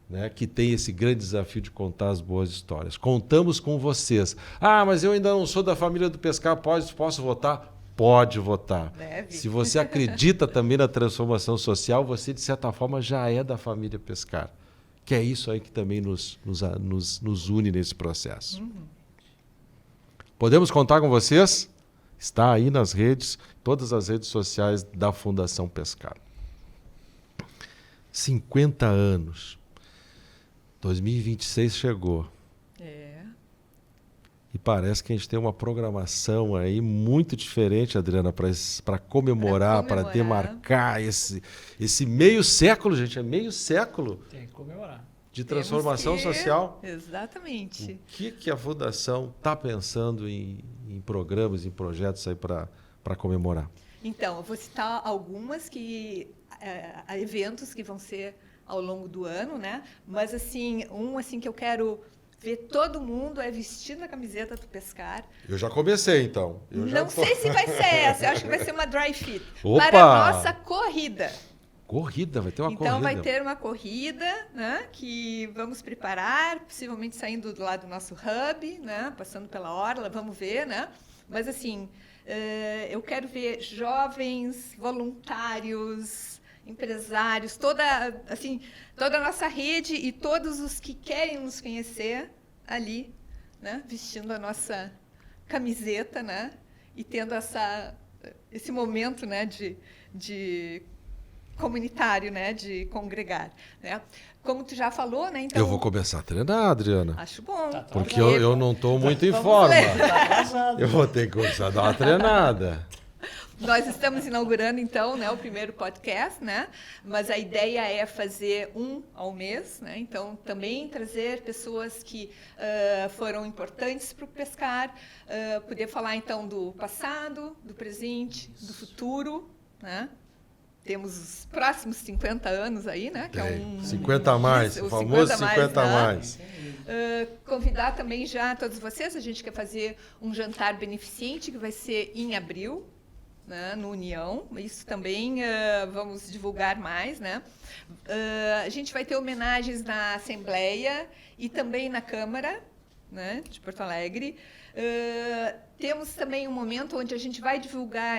né, que tem esse grande desafio de contar as boas histórias. Contamos com vocês. Ah, mas eu ainda não sou da família do Pescar, posso votar? Pode votar. Deve. Se você acredita também na transformação social, você, de certa forma, já é da família Pescar. Que é isso aí que também nos une nesse processo. Podemos contar com vocês? Está aí nas redes, todas as redes sociais da Fundação Pescar. 50 anos. 2026 chegou. E parece que a gente tem uma programação aí muito diferente, Adriana, para comemorar, para demarcar esse meio século, gente, é meio século Tem que comemorar. de transformação social. Exatamente. O que a Fundação está pensando em programas, em projetos aí para comemorar? Então, eu vou citar algumas eventos que vão ser ao longo do ano, né? Mas assim, que eu quero ver todo mundo é vestindo a camiseta do Pescar. Eu já comecei, então. Sei se vai ser essa, eu acho que vai ser uma dry fit. Opa! Para a nossa corrida. Corrida, vai ter uma corrida. Então vai ter uma corrida, né, que vamos preparar, possivelmente saindo lá do nosso hub, né, passando pela orla, vamos ver, né? Mas assim, eu quero ver jovens, voluntários, empresários, toda a nossa rede e todos os que querem nos conhecer ali, né, vestindo a nossa camiseta, né, e tendo esse momento, né, de comunitário, né, de congregar, né? Como tu já falou, né? Então Eu vou começar a treinar, Adriana. acho bom. Porque eu não estou muito em Vamos forma. Tá atrasado. Eu vou ter que começar a dar uma treinada. Nós estamos inaugurando, então, né, o primeiro podcast, né? Mas a ideia é fazer um ao mês, né? Então, também trazer pessoas que foram importantes para o Pescar, poder falar, então, do passado, do presente, do futuro, né? Temos os próximos 50 anos aí, né? Que é 50 a mais, o famoso 50 a mais. Convidar também já todos vocês, a gente quer fazer um jantar beneficente que vai ser em abril, né, no União. Isso também vamos divulgar mais, né? A gente vai ter homenagens na Assembleia e também na Câmara, né, de Porto Alegre. Temos também um momento onde a gente vai divulgar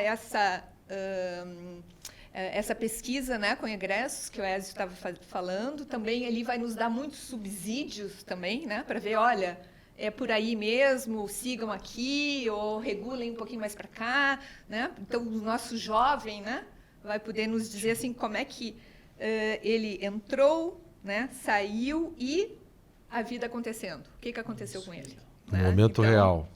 essa pesquisa, né, com egressos, que o Ezio estava falando. Também ele vai nos dar muitos subsídios também, né, para ver, olha, é por aí mesmo, sigam aqui, ou regulem um pouquinho mais para cá, né? Então, o nosso jovem, né, vai poder nos dizer assim, como é que ele entrou, né, saiu e a vida acontecendo. O que aconteceu com ele? No momento real.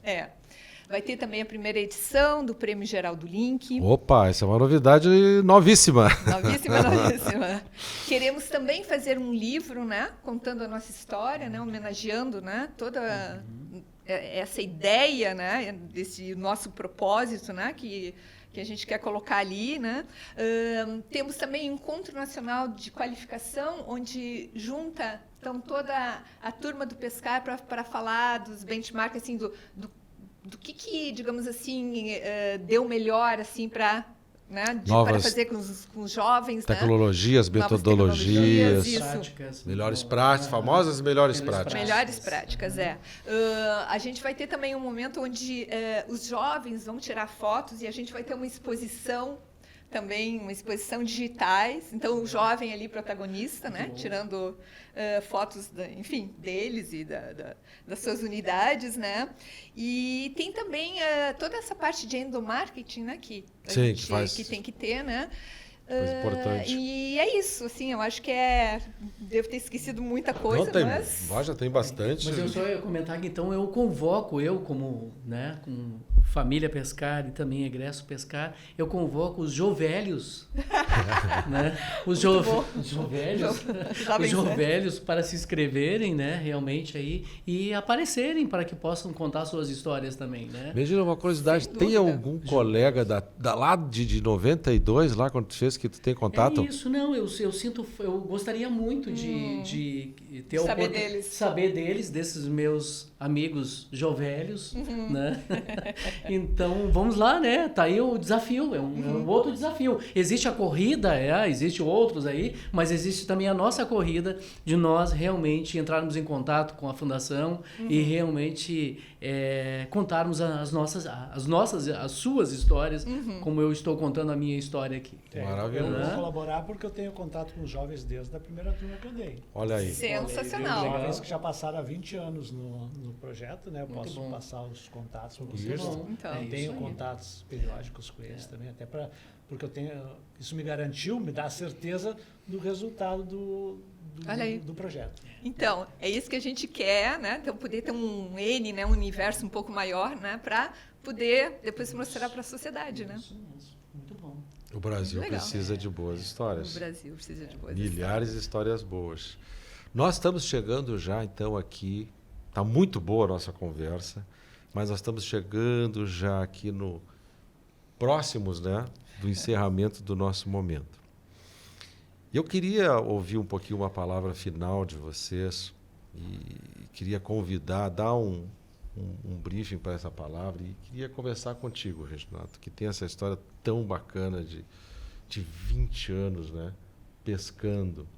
Vai ter também a primeira edição do Prêmio Geral do Link. Opa, essa é uma novidade novíssima. Novíssima. Queremos também fazer um livro, né, contando a nossa história, né, homenageando, né, toda essa ideia, né, desse nosso propósito, né, que a gente quer colocar ali, né. Temos também um Encontro Nacional de Qualificação, onde junta então toda a turma do Pescar para falar dos benchmarks, assim, do que digamos assim, deu melhor assim para né, Novas para fazer com os jovens, tecnologias, né? Novas metodologias, tecnologias, isso. Práticas, melhores bom, práticas, né? famosas melhores Melhores práticas. Melhores práticas, é. A gente vai ter também um momento onde os jovens vão tirar fotos e a gente vai ter uma exposição também, uma exposição digitais. Então, o jovem ali, protagonista, né? Tirando fotos, enfim, deles e das suas unidades, né? E tem também toda essa parte de endomarketing, né? Que a Sim, gente, que tem que ter, né? Coisa importante. E é isso, assim, eu acho que devo ter esquecido muita coisa, Não, tem, mas... já tem bastante. Mas eu só ia comentar que então eu convoco, como, né, com família pescar e também egresso pescar, eu convoco os jovelhos, né, os jovelhos, os jovelhos para se inscreverem, né, realmente aí, e aparecerem para que possam contar suas histórias também, né. Medina, uma curiosidade, Sem tem dúvida. algum colega lá de 92, lá quando tu fez, que tu tem contato? É isso, não, eu sinto, eu gostaria muito de ter Saber deles. desses meus amigos jovelhos, né? Então, vamos lá, né? Tá aí o desafio, é um outro desafio. Existe a corrida, existe outros aí, mas existe também a nossa corrida de nós realmente entrarmos em contato com a fundação e realmente contarmos as suas histórias, como eu estou contando a minha história aqui. Maravilhoso. Eu vou colaborar porque eu tenho contato com os jovens desde a primeira turma que eu dei. Olha aí. Sensacional. Jovens que já passaram há 20 anos no projeto, né? Eu Muito posso bom. passar os contatos para vocês. Bom, então. Eu isso tenho aí. contatos periódicos com eles também, até porque isso me garantiu, me dá a certeza do resultado Olha aí. do projeto. Então, é isso que a gente quer, né? Então, poder ter um né? Um universo um pouco maior, né? Para poder depois mostrar para a sociedade, né? Isso mesmo, muito bom. O Brasil Legal. precisa de boas histórias. O Brasil precisa de boas Milhares de histórias boas. Nós estamos chegando já, então, aqui. Está muito boa a nossa conversa, mas nós estamos chegando já aqui no próximos, né, do encerramento do nosso momento. Eu queria ouvir um pouquinho uma palavra final de vocês e queria convidar, dar um briefing para essa palavra e queria conversar contigo, Reginato, que tem essa história tão bacana de 20 anos, né, pescando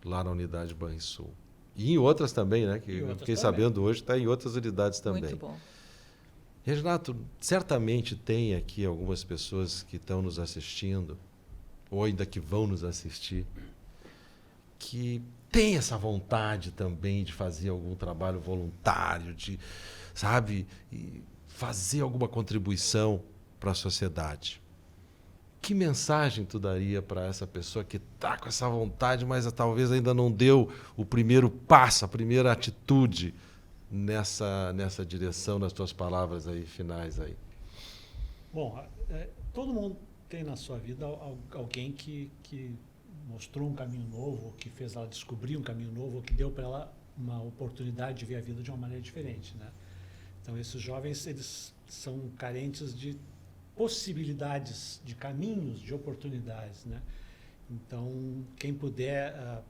lá na unidade Banrisul. E em outras também, né? Que eu fiquei sabendo hoje, está em outras unidades também. Muito bom. Reginato, certamente tem aqui algumas pessoas que estão nos assistindo, ou ainda que vão nos assistir, que tem essa vontade também de fazer algum trabalho voluntário, de, sabe, fazer alguma contribuição para a sociedade. Que mensagem tu daria para essa pessoa que está com essa vontade, mas talvez ainda não deu o primeiro passo, a primeira atitude nessa direção, nas tuas palavras aí finais aí? Bom, todo mundo tem na sua vida alguém que mostrou um caminho novo, que fez ela descobrir um caminho novo, que deu para ela uma oportunidade de ver a vida de uma maneira diferente, né? Então, esses jovens, eles são carentes de possibilidades, de caminhos, de oportunidades, né? Então, quem puder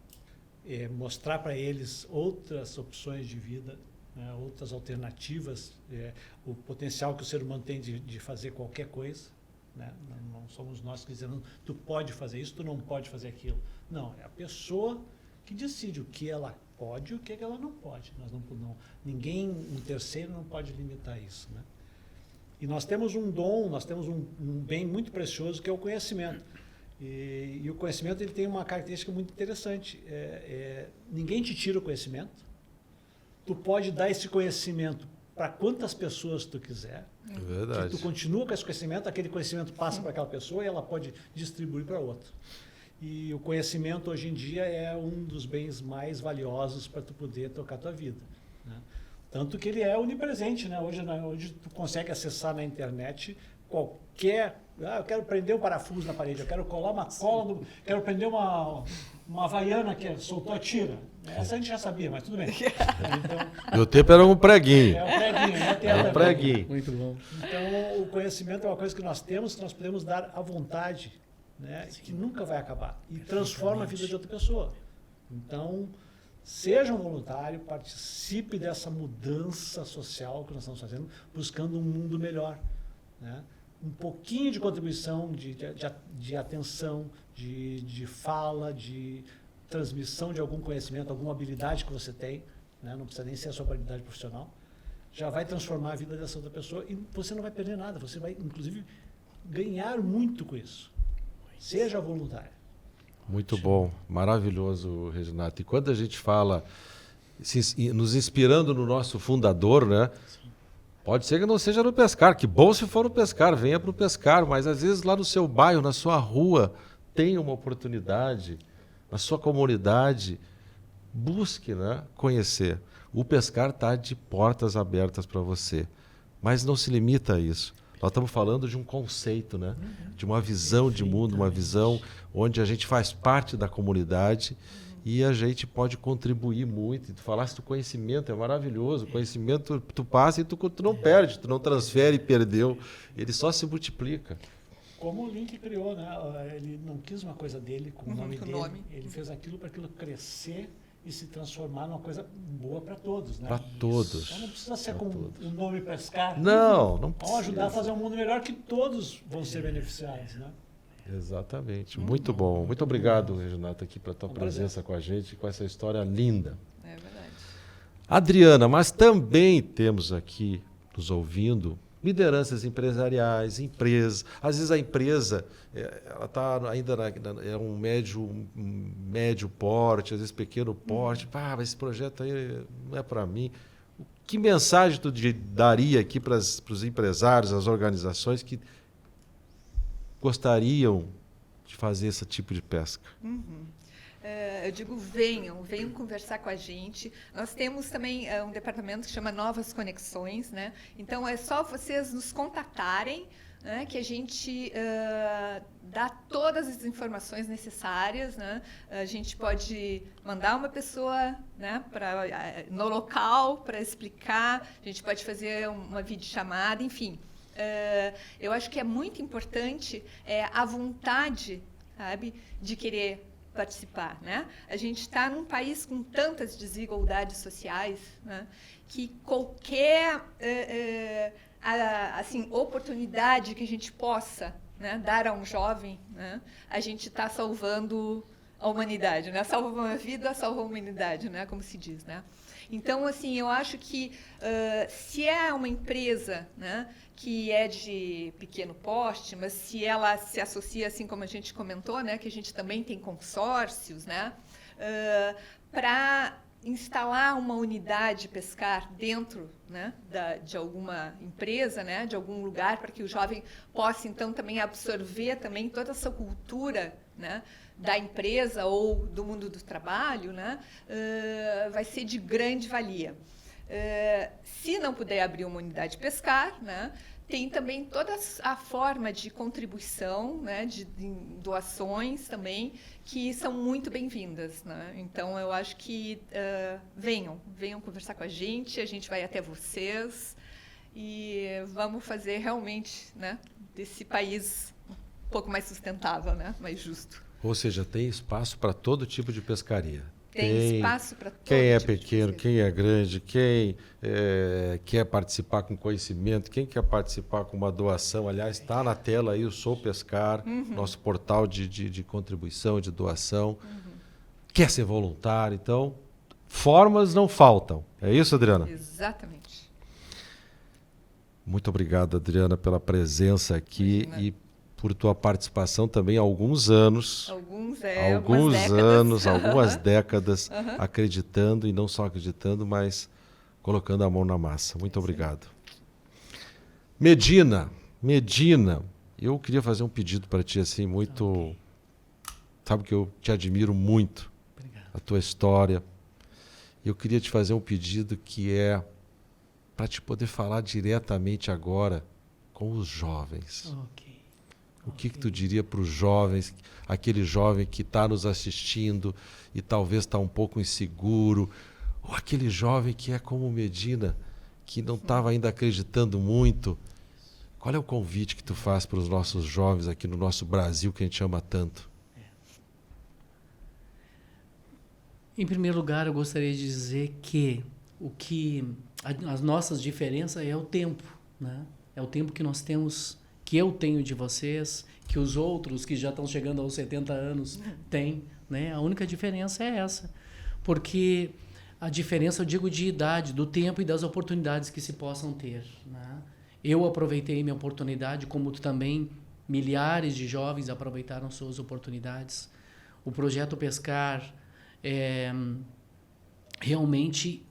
mostrar para eles outras opções de vida, né, outras alternativas, o potencial que o ser humano tem de fazer qualquer coisa, né? Não somos nós que dizemos, tu pode fazer isso, tu não pode fazer aquilo. Não, é a pessoa que decide o que ela pode e o que ela não pode. Ninguém, um terceiro, não pode limitar isso, né? E nós temos um dom, nós temos um bem muito precioso que é o conhecimento. E o conhecimento ele tem uma característica muito interessante. Ninguém te tira o conhecimento. Tu pode dar esse conhecimento para quantas pessoas tu quiser. Verdade. Tu continua com esse conhecimento, aquele conhecimento passa para aquela pessoa e ela pode distribuir para outra. E o conhecimento hoje em dia é um dos bens mais valiosos para tu poder tocar a tua vida, né? Tanto que ele é onipresente, né? Hoje tu consegue acessar na internet qualquer... eu quero prender um parafuso na parede, eu quero colar uma cola, quero prender uma havaiana que soltou a tira. Essa a gente já sabia, mas tudo bem. Então, Meu tempo era um preguinho. é um preguinho, né? Era um preguinho. Muito bom. Então, o conhecimento é uma coisa que nós temos, que nós podemos dar à vontade, né? Que nunca vai acabar. E transforma a vida de outra pessoa. Então, seja um voluntário, participe dessa mudança social que nós estamos fazendo, buscando um mundo melhor, né? um pouquinho de contribuição, de atenção, de fala, de transmissão de algum conhecimento, alguma habilidade que você tem, né? Não precisa nem ser a sua habilidade profissional, já vai transformar a vida dessa outra pessoa e você não vai perder nada, você vai, inclusive, ganhar muito com isso. Seja voluntário. Muito bom, maravilhoso, Reginato. E quando a gente fala, nos inspirando no nosso fundador, né? Pode ser que não seja no Pescar, que bom se for no Pescar, venha para o Pescar, mas às vezes lá no seu bairro, na sua rua, tem uma oportunidade, na sua comunidade, busque, né, conhecer. O Pescar está de portas abertas para você, mas não se limita a isso. Nós estamos falando de um conceito, né, de uma visão de mundo, uma visão onde a gente faz parte da comunidade e a gente pode contribuir muito. Tu falaste do conhecimento, é maravilhoso. O conhecimento tu passa e tu não perde, tu não transfere e perdeu. Ele só se multiplica. Como o Link criou, né? Ele não quis uma coisa dele com o nome com dele. nome. Ele fez aquilo para aquilo crescer e se transformar numa coisa boa para todos, né? Para todos. Então não precisa ser com o nome Pescar. Não Vamos precisa. ajudar a fazer um mundo melhor que todos vão ser beneficiados, né? Exatamente. Muito bom. Muito obrigado, Reginato, aqui pela tua presença com a gente, com essa história linda. É verdade. Adriana, mas também temos aqui, nos ouvindo, lideranças empresariais, empresas. Às vezes a empresa ela está ainda é um médio porte, às vezes pequeno porte. Mas esse projeto aí não é para mim. Que mensagem tu daria aqui para os empresários, as organizações que gostariam de fazer esse tipo de pesca? Eu digo, venham conversar com a gente. Nós temos também um departamento que chama Novas Conexões, né? Então, é só vocês nos contatarem, né, que a gente dá todas as informações necessárias, né? A gente pode mandar uma pessoa, né, no local para explicar, a gente pode fazer uma videochamada, enfim. Eu acho que é muito importante a vontade, sabe, de querer participar, né? A gente está num país com tantas desigualdades sociais, né, que qualquer assim, oportunidade que a gente possa, né, dar a um jovem, né, a gente está salvando a humanidade, né? Salva uma vida, salva a humanidade, né? Como se diz, né? Então, assim, eu acho que se é uma empresa, né, que é de pequeno porte, mas se ela se associa, assim como a gente comentou, né, que a gente também tem consórcios, né, para instalar uma unidade Pescar dentro, né, de alguma empresa, né, de algum lugar, para que o jovem possa, então, também absorver também toda essa cultura, né, da empresa ou do mundo do trabalho, né, vai ser de grande valia. Se não puder abrir uma unidade Pescar, né, tem também toda a forma de contribuição, né, de doações também, que são muito bem-vindas, né? Então, eu acho que venham conversar com a gente vai até vocês e vamos fazer realmente, né, desse país um pouco mais sustentável, né, mais justo. Ou seja, tem espaço para todo tipo de pescaria. Tem espaço para todo quem é tipo de pequeno, pescaria. quem é grande, quem quer participar com conhecimento, quem quer participar com uma doação. Aliás, está na tela aí o Sou Pescar, nosso portal de contribuição, de doação. Quer ser voluntário, então, formas não faltam. É isso, Adriana? Exatamente. Muito obrigado, Adriana, pela presença aqui. Imagina. E por tua participação também há alguns anos. Algumas Algumas décadas, acreditando, e não só acreditando, mas colocando a mão na massa. Muito obrigado. Medina, eu queria fazer um pedido para ti, assim, muito... Okay. Sabe que eu te admiro muito. Obrigado. A tua história. Eu queria te fazer um pedido que é para te poder falar diretamente agora com os jovens. Ok. O que tu diria para os jovens, aquele jovem que está nos assistindo e talvez está um pouco inseguro, ou aquele jovem que é como Medina, que não estava ainda acreditando muito? Qual é o convite que tu faz para os nossos jovens aqui no nosso Brasil, que a gente ama tanto? Em primeiro lugar, eu gostaria de dizer que as nossas diferenças é o tempo, né? É o tempo que nós temos que eu tenho de vocês, que os outros que já estão chegando aos 70 anos têm, né? A única diferença é essa. Porque a diferença, eu digo, de idade, do tempo e das oportunidades que se possam ter, né? Eu aproveitei minha oportunidade, como também milhares de jovens aproveitaram suas oportunidades. O projeto Pescar realmente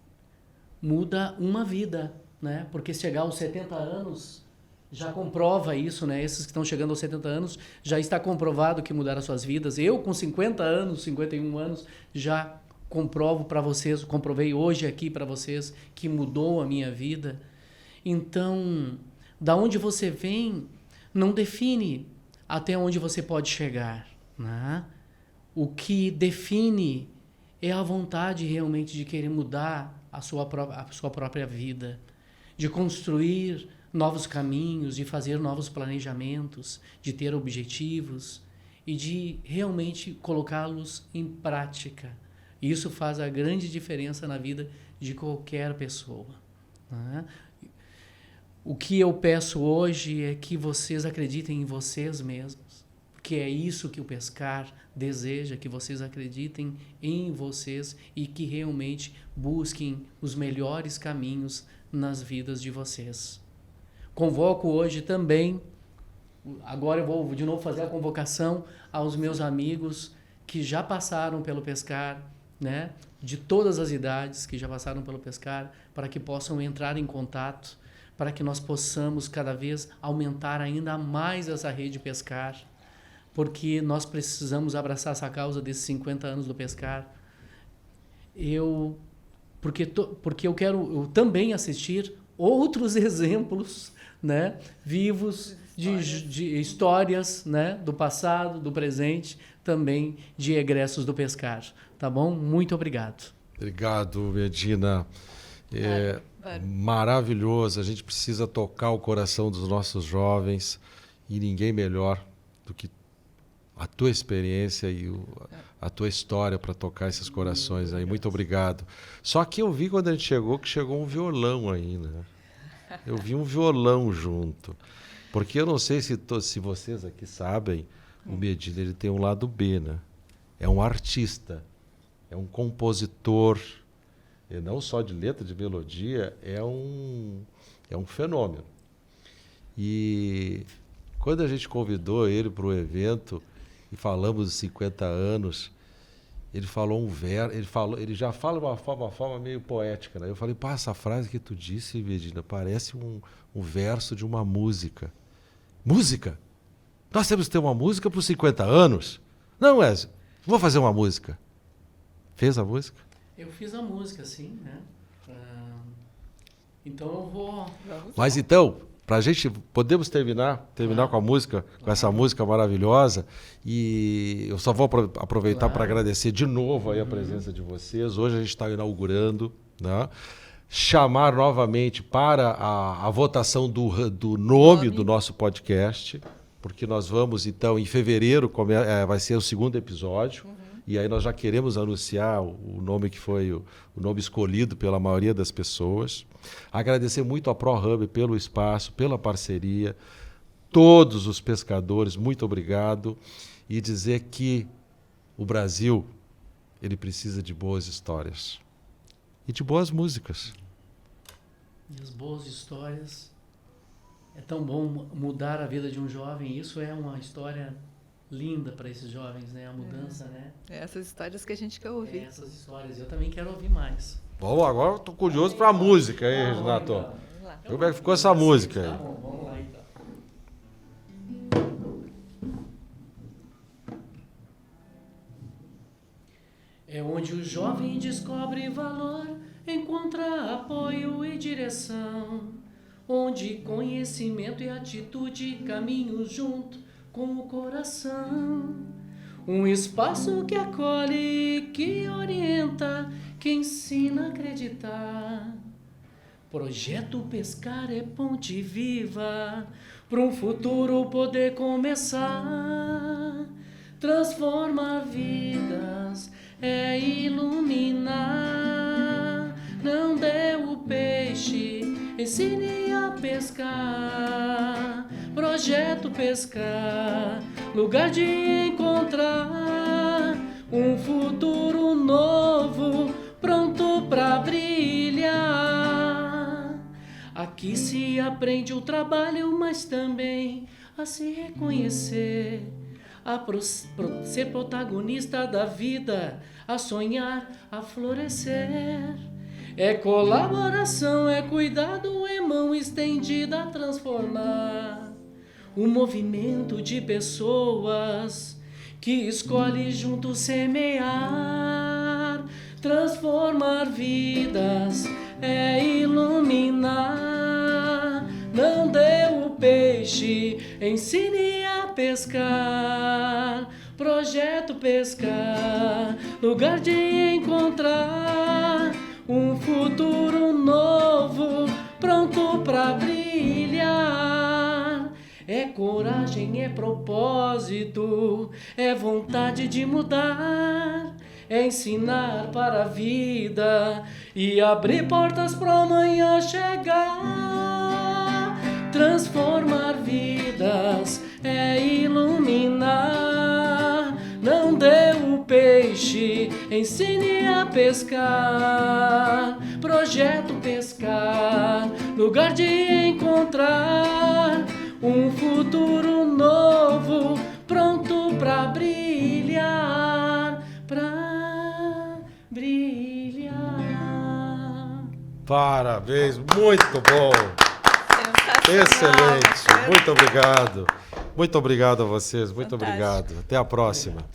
muda uma vida, né? Porque chegar aos 70 anos já comprova isso, né? Esses que estão chegando aos 70 anos já está comprovado que mudaram as suas vidas. Eu, com 50 anos, 51 anos, já comprovo para vocês, comprovei hoje aqui para vocês que mudou a minha vida. Então, da onde você vem não define até onde você pode chegar, né? O que define é a vontade realmente de querer mudar a sua própria vida, de construir novos caminhos, de fazer novos planejamentos, de ter objetivos e de realmente colocá-los em prática. Isso faz a grande diferença na vida de qualquer pessoa, né? O que eu peço hoje é que vocês acreditem em vocês mesmos, porque é isso que o Pescar deseja, que vocês acreditem em vocês e que realmente busquem os melhores caminhos nas vidas de vocês. Convoco hoje também, agora eu vou de novo fazer a convocação aos meus amigos que já passaram pelo Pescar, né? De todas as idades que já passaram pelo Pescar, para que possam entrar em contato, para que nós possamos cada vez aumentar ainda mais essa rede Pescar, porque nós precisamos abraçar essa causa desses 50 anos do Pescar. Porque eu quero também assistir outros exemplos, né, vivos de histórias, né, do passado, do presente, também de egressos do Pescar. Tá bom? Muito obrigado. Obrigado, Medina. Maravilhoso. A gente precisa tocar o coração dos nossos jovens e ninguém melhor do que a tua experiência e a tua história para tocar esses corações aí. Muito obrigado. Só que eu vi quando a gente chegou que chegou um violão aí, né? Eu vi um violão junto. Porque eu não sei se vocês aqui sabem, o Medina ele tem um lado B, né? É um artista, é um compositor, e não só de letra, de melodia, é um fenômeno. E quando a gente convidou ele para o evento e falamos dos 50 anos, ele falou um verso, ele já fala de uma forma meio poética, né? Eu falei, pá, essa frase que tu disse, Medina, parece um verso de uma música. Música? Nós temos que ter uma música para os 50 anos? Não, Wesley, vou fazer uma música. Fez a música? Eu fiz a música, sim, né? Então eu vou... Mas então, pra gente, podemos terminar com a música, com essa música maravilhosa. E eu só vou aproveitar para agradecer de novo aí a presença de vocês. Hoje a gente está inaugurando, né? Chamar novamente para a votação do nome do nosso podcast, porque nós vamos, então, em fevereiro, vai ser o segundo episódio. E aí nós já queremos anunciar o nome que foi o nome escolhido pela maioria das pessoas. Agradecer muito a ProHub pelo espaço, pela parceria. Todos os pescadores, muito obrigado. E dizer que o Brasil, ele precisa de boas histórias. E de boas músicas. E as boas histórias. É tão bom mudar a vida de um jovem. Isso é uma história linda para esses jovens, né? A mudança, né? Essas histórias que a gente quer ouvir. Essas histórias. Eu também quero ouvir mais. Bom, agora estou curioso para a música, hein, Renato? Vamos lá. Como é que ficou essa música aí? Tá bom, vamos lá então. É onde o jovem descobre valor, encontra apoio e direção, onde conhecimento e atitude caminham junto com o coração. Um espaço que acolhe, que orienta, que ensina a acreditar. Projeto Pescar é ponte viva para um futuro poder começar. Transforma vidas, é iluminar. Não dê o peixe, ensine a pescar. Projeto Pescar, lugar de encontrar um futuro novo, pronto pra brilhar. Aqui se aprende o trabalho, mas também a se reconhecer, a ser protagonista da vida, a sonhar, a florescer. É colaboração, é cuidado, é mão estendida a transformar. Um movimento de pessoas que escolhe junto semear. Transformar vidas é iluminar. Não dê o peixe, ensine a pescar. Projeto Pescar, lugar de encontrar um futuro novo, pronto pra brilhar. É coragem, é propósito, é vontade de mudar, é ensinar para a vida e abrir portas pro amanhã chegar. Transformar vidas é iluminar. Não dê o peixe, ensine a pescar. Projeto Pescar, lugar de encontrar um futuro novo, pronto pra brilhar, pra brilhar. Parabéns, muito bom. Sensacional. Excelente, muito obrigado. Muito obrigado a vocês, muito Fantástico. obrigado. Até a próxima.